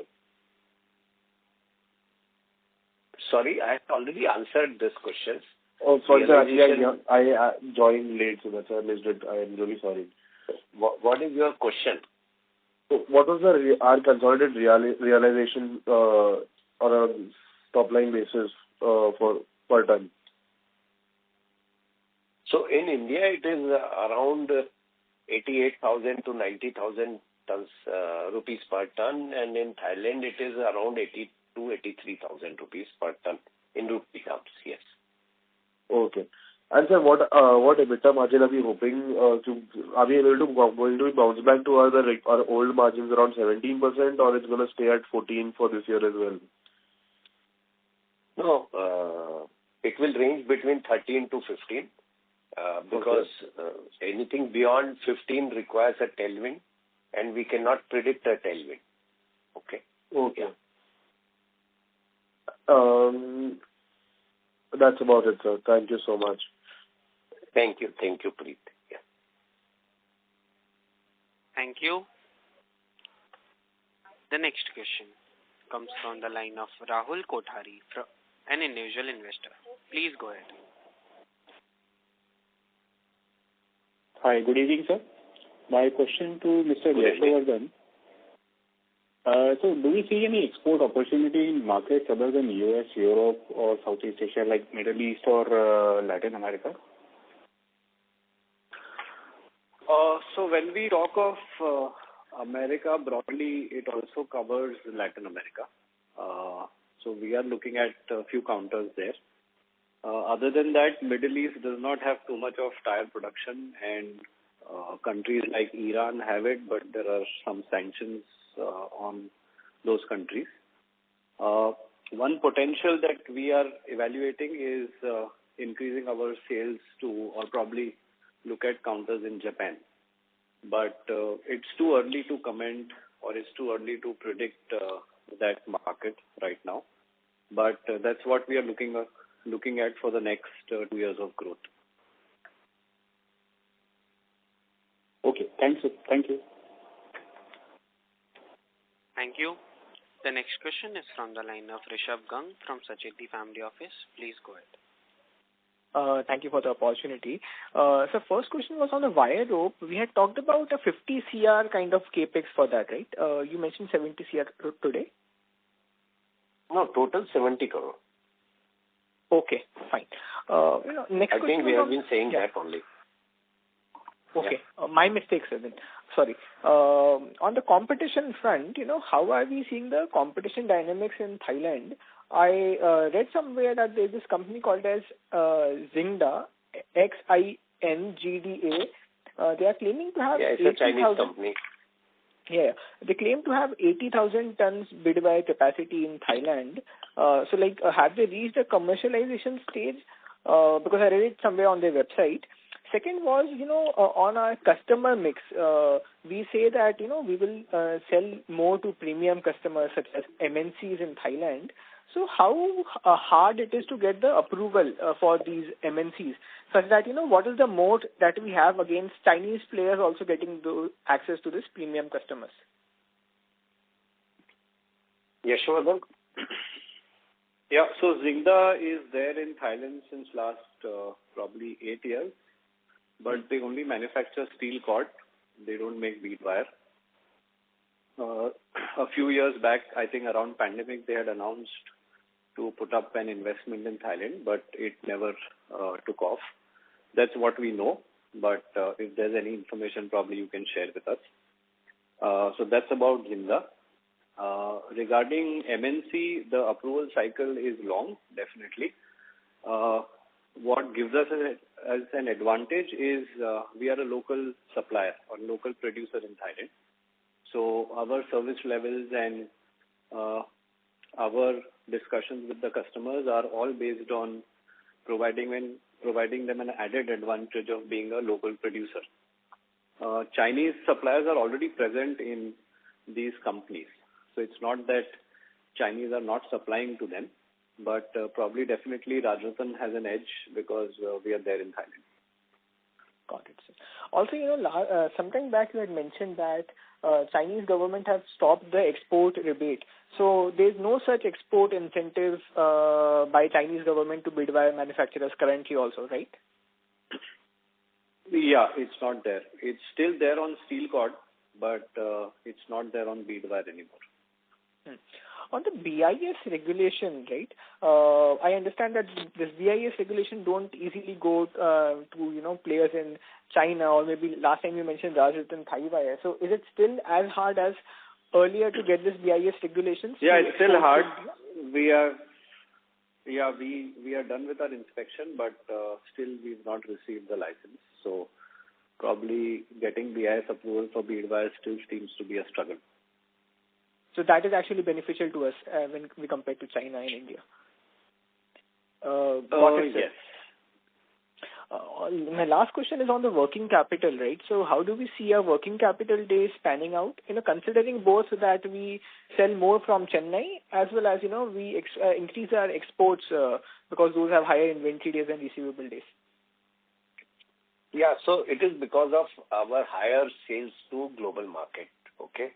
Sorry, I have already answered this question. Oh, sorry, sir. I joined late, so that's why I missed it. I am really sorry. What is your question? So what was our consolidated realization on a top line basis for per ton? So in India, it is around 88,000 to 90,000 rupees per ton, and in Thailand it is around 83,000 rupees per ton in rupee terms. Yes. Okay. And sir, what EBITDA margin are we hoping to? Are we able to going to bounce back to our old margins around 17%, or it's going to stay at 14 for this year as well? No, it will range between 13 to 15 because anything beyond 15 requires a tailwind, and we cannot predict a tailwind. Okay. Okay. That's about it, sir. Thank you so much. Thank you, Preet. Yeah. Thank you. The next question comes from the line of Rahul Kothari, an individual investor. Please go ahead. Hi, good evening, sir. My question to Mr. Yashovardhan. So do we see any export opportunity in markets other than US, Europe, or Southeast Asia, like Middle East or Latin America? So when we talk of America broadly, it also covers Latin America. So we are looking at a few counters there. Other than that, Middle East does not have too much of tire production, and countries like Iran have it, but there are some sanctions on those countries. One potential that we are evaluating is increasing our sales to, or probably look at counters in Japan. But it's too early to comment, or it's too early to predict that market right now. But that's what we are looking at for the next 2 years of growth. Okay, thanks. Thank you. Thank you. The next question is from the line of Rishabh Gang from Sacheti Family Office. Please go ahead. Thank you for the opportunity. So first question was on the wire rope. We had talked about a 50 CR kind of capex for that, right? You mentioned 70 CR today. No, total 70 crore. Okay, fine. Next question. I think we have been saying that only. Okay, my mistake, sir. Then. Sorry. On the competition front, how are we seeing the competition dynamics in Thailand? I read somewhere that there's this company called as Xingda, XINGDA. They are claiming to have it's a Chinese company. Yeah, they claim to have 80,000 tons bid wire capacity in Thailand. So, have they reached a commercialization stage? Because I read it somewhere on their website. Second was, on our customer mix, we say that, we will sell more to premium customers such as MNCs in Thailand. So how hard it is to get the approval for these MNCs, such that, what is the moat that we have against Chinese players also getting access to this premium customers? Yashovardhan? Yeah, so Xingda is there in Thailand since last probably 8 years, but they only manufacture steel cord. They don't make bead wire. A few years back, I think around pandemic, they had announced to put up an investment in Thailand, but it never took off. That's what we know, but if there's any information, probably you can share with us. So that's about Xingda. Regarding MNC, the approval cycle is long, definitely. What gives us as an advantage is we are a local supplier or local producer in Thailand. So our service levels and our discussions with the customers are all based on providing them an added advantage of being a local producer. Chinese suppliers are already present in these companies. So it's not that Chinese are not supplying to them, but probably definitely Rajratan has an edge because we are there in Thailand. Got it, sir. Also, sometime back you had mentioned that Chinese government have stopped the export rebate. So there's no such export incentive by Chinese government to bead wire manufacturers currently also, right? Yeah, it's not there. It's still there on steel cord, but it's not there on bead wire anymore. On the BIS regulation, right? I understand that this BIS regulation don't easily go to players in China, or maybe last time you mentioned Rajratan Thai wire. So is it still as hard as earlier to get this BIS regulations? Yeah, it's still hard. We are done with our inspection, but still we've not received the license. So probably getting BIS approval for bead wire still seems to be a struggle. So that is actually beneficial to us when we compare to China and India. Yes. My last question is on the working capital, right? So how do we see our working capital days panning out? Considering both that we sell more from Chennai as well as we increase our exports because those have higher inventory days and receivable days. Yeah, so it is because of our higher sales to global market. Okay.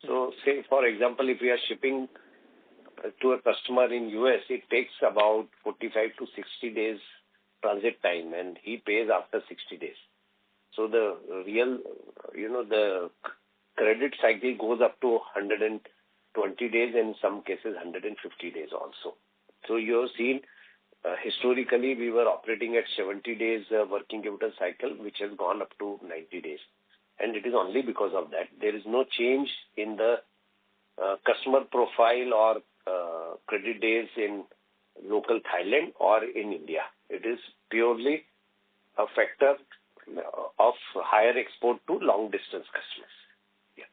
So say, for example, if we are shipping to a customer in US, it takes about 45 to 60 days transit time, and he pays after 60 days. So the real, the credit cycle goes up to 120 days, in some cases 150 days also. So you have seen historically we were operating at 70 days working capital cycle, which has gone up to 90 days. And it is only because of that. There is no change in the customer profile or credit days in local Thailand or in India. It is purely a factor of higher export to long distance customers. Yeah.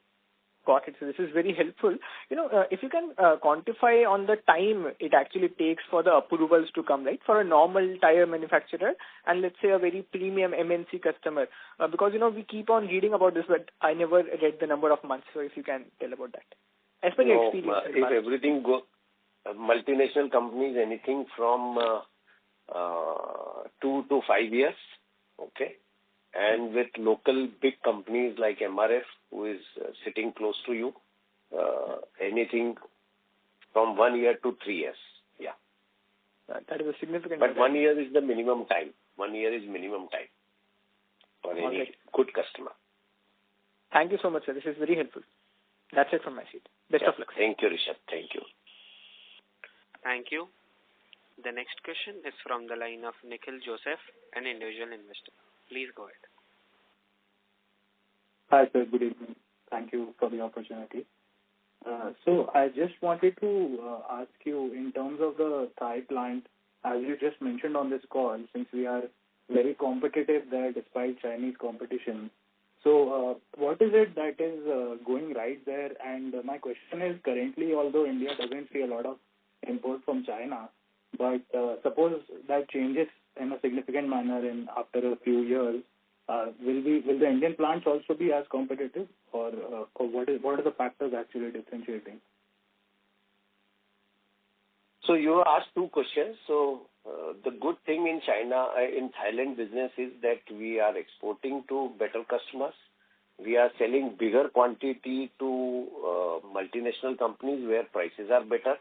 Got it. So this is very helpful. If you can quantify on the time it actually takes for the approvals to come, right, for a normal tire manufacturer and let's say a very premium MNC customer, because we keep on reading about this, but I never read the number of months. So if you can tell about that, as per your experience. If everything goes, multinational companies, anything from 2 to 5 years, okay, and with local big companies like MRF, who is sitting close to you, anything from 1 year to 3 years. Yeah. That is a significant. But 1 year is the minimum time. 1 year is minimum time for any good customer. Thank you so much, sir. This is very helpful. That's it from my side. Best of luck. Thank you, Rishabh. Thank you. Thank you. The next question is from the line of Nikhil Joseph, an individual investor. Please go ahead. Hi, sir. Good evening. Thank you for the opportunity. So I just wanted to ask you, in terms of the Thai plant, as you just mentioned on this call, since we are very competitive there despite Chinese competition. So what is it that is going right there? And my question is, currently, although India doesn't see a lot of import from China, but suppose that changes in a significant manner after a few years, will the Indian plants also be as competitive, or what are the factors actually differentiating? So you asked two questions. So the good thing in Thailand business is that we are exporting to better customers. We are selling bigger quantity to multinational companies where prices are better.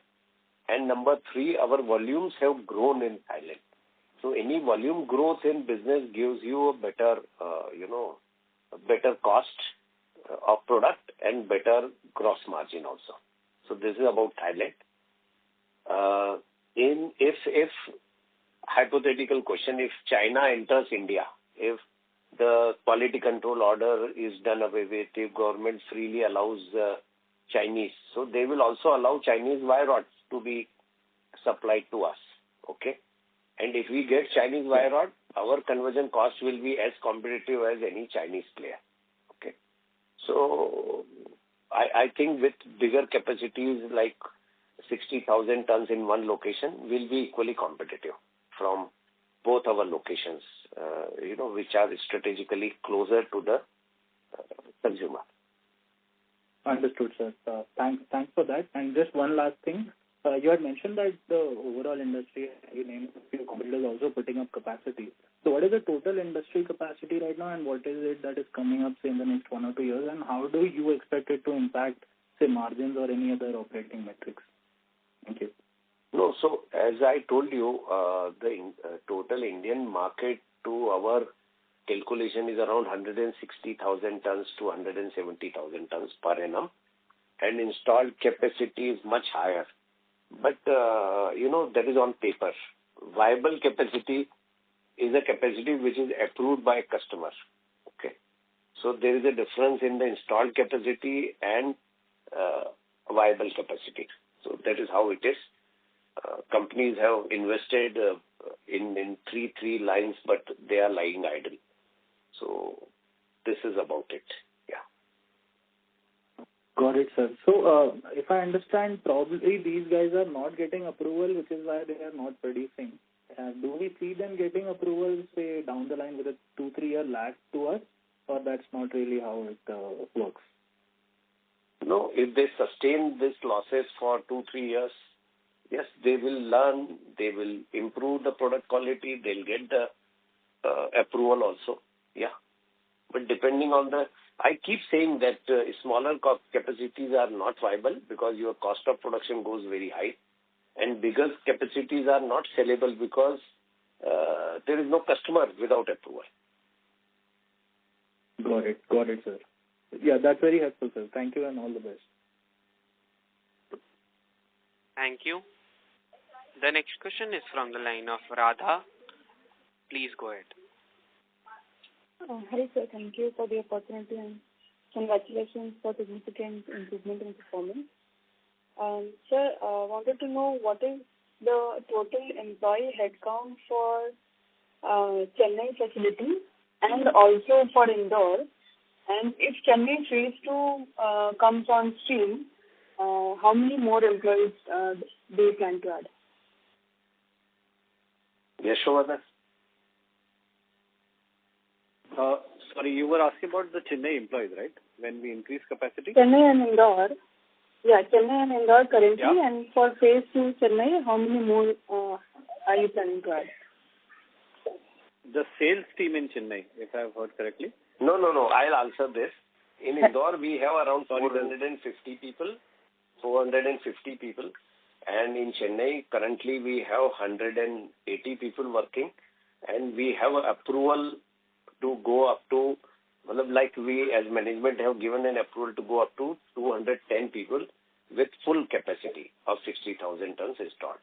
And number three, our volumes have grown in Thailand. So any volume growth in business gives you a better, better cost of product and better gross margin also. So this is about Thailand. If hypothetical question, if China enters India, if the quality control order is done away with, if government freely allows Chinese, so they will also allow Chinese wire rods to be supplied to us. Okay. And if we get Chinese wire rod, our conversion cost will be as competitive as any Chinese player. Okay. So I think with bigger capacities like 60,000 tons in one location, will be equally competitive from both our locations, which are strategically closer to the consumer. Understood, sir. Thanks for that. And just one last thing. You had mentioned that the overall industry, you named a few competitors also putting up capacity. So what is the total industry capacity right now, and what is it that is coming up, say, in the next 1 or 2 years, and how do you expect it to impact, say, margins or any other operating metrics? Thank you. No, so as I told you, the total Indian market to our calculation is around 160,000 tons to 170,000 tons per annum. and installed capacity is much higher. But, that is on paper. Viable capacity is a capacity which is approved by customer. Okay. So there is a difference in the installed capacity and viable capacity. So that is how it is. Companies have invested in three lines, but they are lying idle. So this is about it. Yeah. Got it, sir. So if I understand, probably these guys are not getting approval, which is why they are not producing. Do we see them getting approval, say, down the line with a 2-3 year lag to us, or that's not really how it works? No, if they sustain these losses for 2-3 years, yes, they will learn, they will improve the product quality, they'll get the approval also. Yeah. But depending on I keep saying that smaller capacities are not viable because your cost of production goes very high, and bigger capacities are not sellable because there is no customer without approval. Got it, sir. Yeah, that's very helpful, sir. Thank you and all the best. Thank you. The next question is from the line of Radha. Please go ahead. Hi, sir. Thank you for the opportunity and congratulations for significant improvement in performance. Sir, wanted to know what is the total employee headcount for Chennai facility and also for Indore. And if Chennai phase 2 comes on stream, how many more employees do you plan to add? Yes, Shobhana. Sorry, you were asking about the Chennai employees, right? When we increase capacity? Chennai and Indore. Yeah, Chennai and Indore currently. Yeah. And for phase 2 Chennai, how many more are you planning to add? The sales team in Chennai, if I have heard correctly. No. I'll answer this. In Indore, we have around 450 people. And in Chennai, currently we have 180 people working. And we have approval to go up to, we as management have given an approval to go up to 210 people with full capacity of 60,000 tons installed.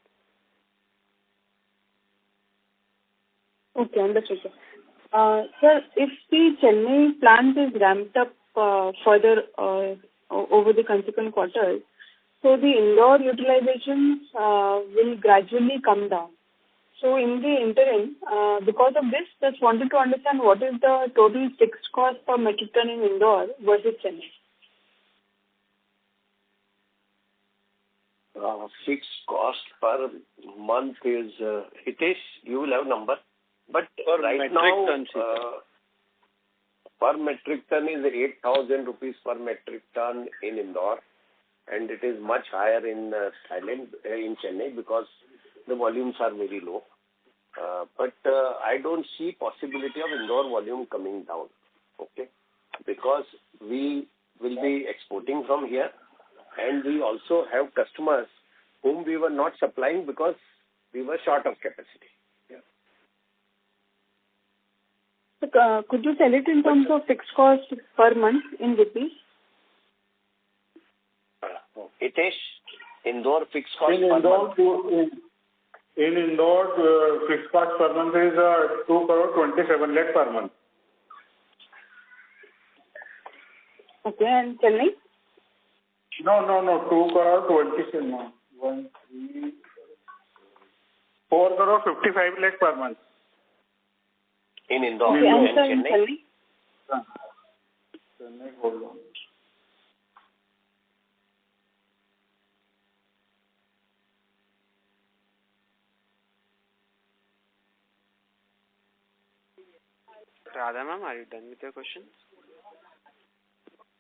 Okay, understood, sir. Sir, if the Chennai plant is ramped up further over the consequent quarters, so the Indore utilizations will gradually come down. So in the interim, because of this, just wanted to understand what is the total fixed cost per metric ton in Indore versus Chennai. Fixed cost per month is, Hitesh, you will have number. But right now, per metric ton is 8,000 rupees per metric ton in Indore, and it is much higher in in Chennai because the volumes are very low. But I don't see possibility of Indore volume coming down, okay? Because we will be exporting from here, and we also have customers whom we were not supplying because we were short of capacity. Could you tell it in terms of fixed cost per month in rupees? Hitesh, Indore fixed cost per month? In Indore, fixed cost per month is 2 crore 27 lakh per month. Okay, and Chennai? No, 2 crore 27. 4 crore 55 lakh per month. In Indore. Okay, and Chennai? Chennai, hold on. Radha ma'am, are you done with your questions?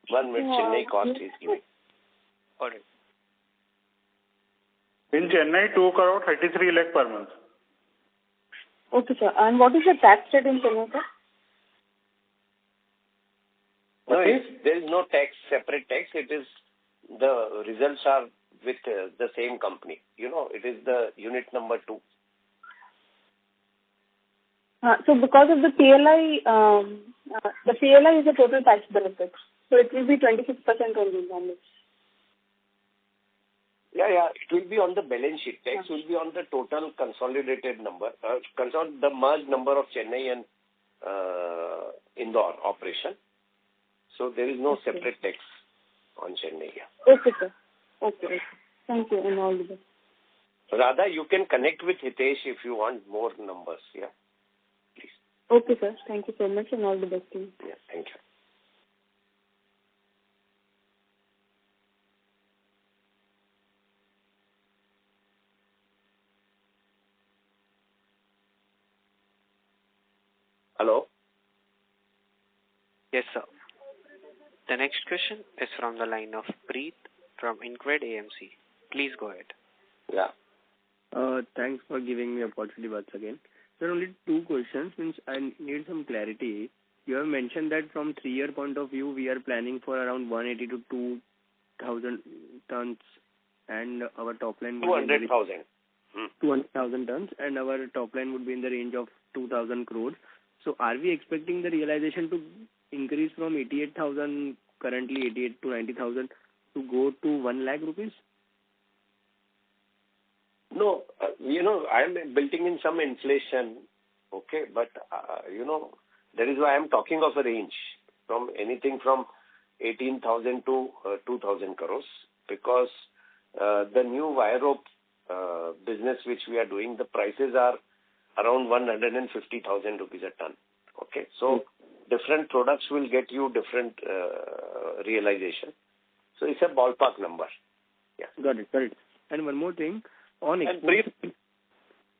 1 minute, Chennai cost is given. All right. In Chennai, 2 crore 33 lakh per month. Okay, sir. And what is the tax rate in Chennai, sir? No, there is no tax, separate tax. It is the results are with the same company. It is the unit number 2. So because of the PLI is a total tax benefit. So it will be 26% only on this. Yeah. It will be on the balance sheet. Tax will be on the total consolidated number, the merged number of Chennai and Indore operation. So there is no separate tax on Chennai. Yeah. Okay, sir. Okay. Thank you and all the best. Radha, you can connect with Hitesh if you want more numbers. Yeah. Please. Okay, sir. Thank you so much and all the best to you. Yeah. Thank you. Hello? Yes, sir. The next question is from the line of Preet from Incred AMC. Please go ahead. Yeah. Thanks for giving me opportunity once again. There are only two questions, since I need some clarity. You have mentioned that from 3-year point of view, we are planning for around 180 to 2,000 tons, and our top line would be 200,000. 200,000 tons, and our top line would be in the range of 2,000 crores. So are we expecting the realization to increase from 88,000, currently 88 to 90,000, to go to 1 lakh rupees? No, I'm building in some inflation, okay, but, that is why I'm talking of a range from anything from 18,000 to 2,000 crores, because the new wire rope business which we are doing, the prices are around 150,000 rupees a ton. Okay, so different products will get you different realization. So it's a ballpark number. Yeah. Got it. And one more thing on export.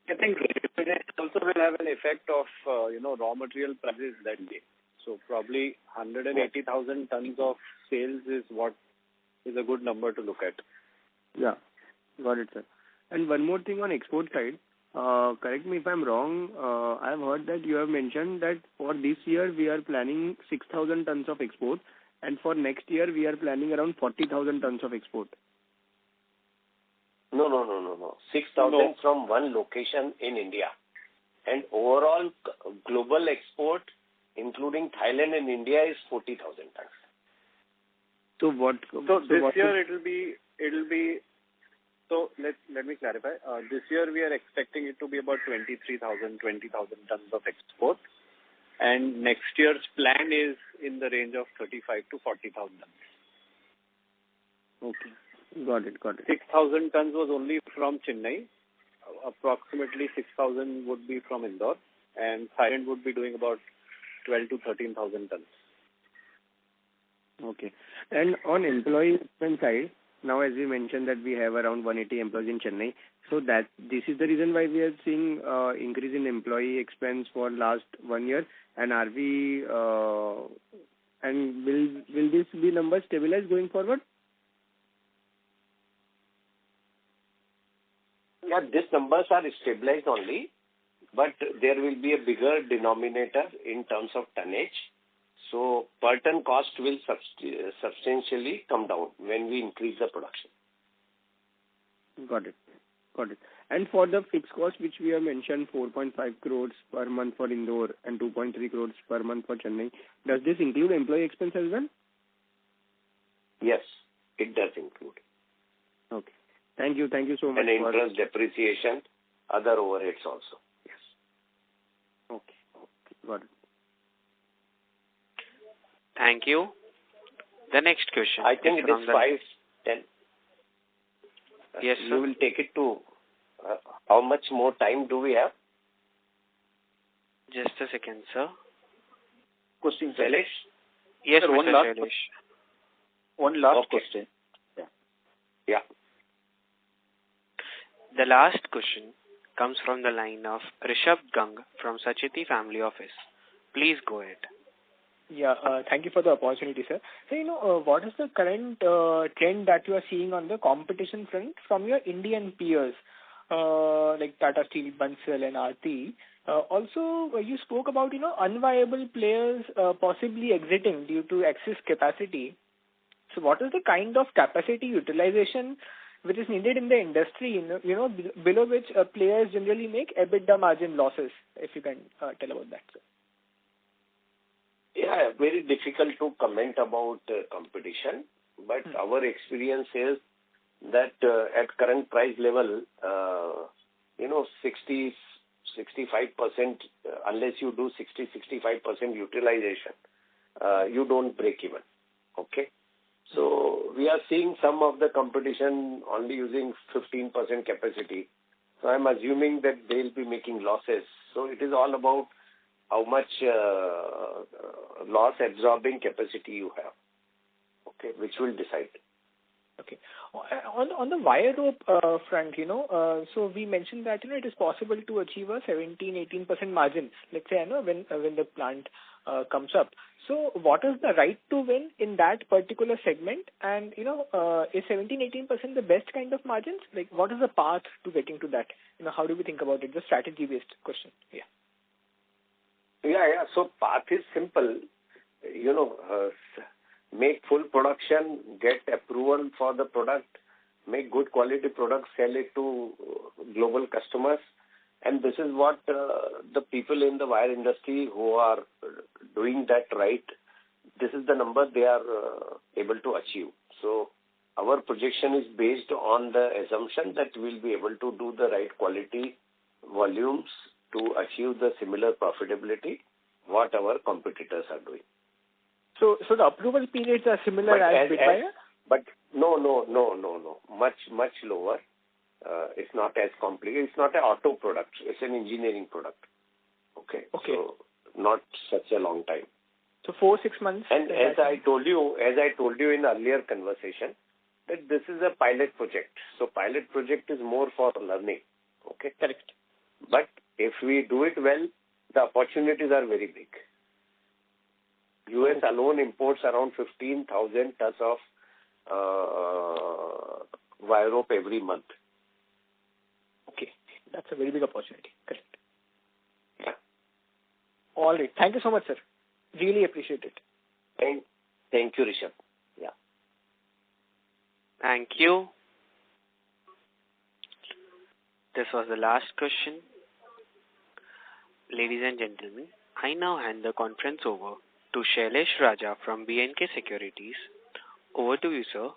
I think it also will have an effect of raw material prices that day. So probably 180,000 tons of sales is what is a good number to look at. Yeah, got it, sir. And one more thing on export side. Correct me if I'm wrong. I have heard that you have mentioned that for this year we are planning 6,000 tons of export, and for next year we are planning around 40,000 tons of export. No. 6,000 from one location in India. And overall global export, including Thailand and India, is 40,000 tons. So this year it will be. So let me clarify. This year we are expecting it to be about 20,000 tons of export, and next year's plan is in the range of 35 to 40,000 tons. Okay, got it. 6,000 tons was only from Chennai. Approximately 6,000 would be from Indore, and Thailand would be doing about 12 to 13,000 tons. Okay. And on employee expense side, now as we mentioned that we have around 180 employees in Chennai, so that this is the reason why we are seeing increase in employee expense for last 1 year. And are we and will this be numbers stabilized going forward? Yeah, these numbers are stabilized only, but there will be a bigger denominator in terms of tonnage. So per ton cost will substantially come down when we increase the production. Got it. And for the fixed cost, which we have mentioned, 4.5 crores per month for Indore and 2.3 crores per month for Chennai, does this include employee expense as well? Yes, it does include. Okay. Thank you so much. And interest, depreciation, other overheads also. Yes. Okay. Got it. Thank you. The next question. I think it is 5:10. Yes, sir. You will take it to how much more time do we have? Just a second, sir. Question, Shailesh? Yes, sir, Mr. Shailesh. One last question. Yeah. The last question comes from the line of Rishabh Gang from Sacheti Family Office. Please go ahead. Yeah, thank you for the opportunity, sir. So, what is the current trend that you are seeing on the competition front from your Indian peers, like Tata Steel, Bansal and Aarti? Also, you spoke about, unviable players possibly exiting due to excess capacity. So what is the kind of capacity utilization which is needed in the industry, below which players generally make EBITDA margin losses? If you can tell about that, sir. Yeah, very difficult to comment about competition, but our experience is that at current price level, 60, 65%, unless you do 60-65% utilization, you don't break even. Okay? So we are seeing some of the competition only using 15% capacity. So I'm assuming that they'll be making losses. So it is all about how much loss absorbing capacity you have. Okay, which will decide. Okay. On the wire rope front, so we mentioned that, it is possible to achieve a 17-18% margin, let's say, when the plant comes up. So what is the right to win in that particular segment? And, is 17-18% the best kind of margins? Like, what is the path to getting to that? How do we think about it? The strategy-based question. Yeah. Yeah. So path is simple. Make full production, get approval for the product, make good quality product, sell it to global customers. And this is what the people in the wire industry who are doing that right, this is the number they are able to achieve. So our projection is based on the assumption that we'll be able to do the right quality volumes to achieve the similar profitability what our competitors are doing. So the approval periods are similar as Bitwire? But no. Much lower. It's not as complicated. It's not an auto product. It's an engineering product. Okay. So not such a long time. So 4-6 months. And as I told you in earlier conversation, that this is a pilot project. So pilot project is more for learning. Okay. Correct. But if we do it well, the opportunities are very big. US alone imports around 15,000 tons of wire rope every month. Okay. That's a very big opportunity. Correct. Yeah. All right. Thank you so much, sir. Really appreciate it. Thank you, Rishabh. Yeah. Thank you. This was the last question. Ladies and gentlemen, I now hand the conference over to Shailesh Raja from B&K Securities. Over to you, sir.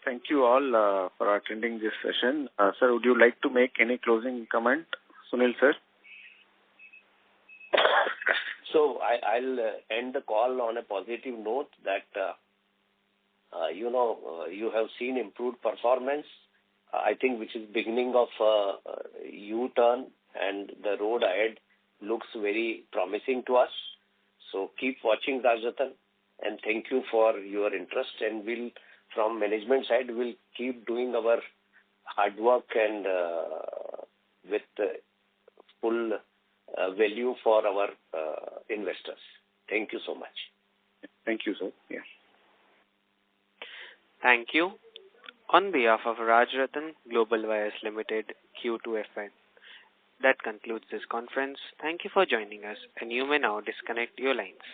Thank you all for attending this session. Sir, would you like to make any closing comment? Sunil, sir? So I'll end the call on a positive note that, you have seen improved performance, I think, which is beginning of U-turn, and the road ahead looks very promising to us. So keep watching Rajratan, and thank you for your interest. And we'll, from management side, we'll keep doing our hard work and with full value for our investors. Thank you so much. Thank you, sir. Yeah. Thank you. On behalf of Rajratan Global Wires Limited, Q2FY, that concludes this conference. Thank you for joining us, and you may now disconnect your lines.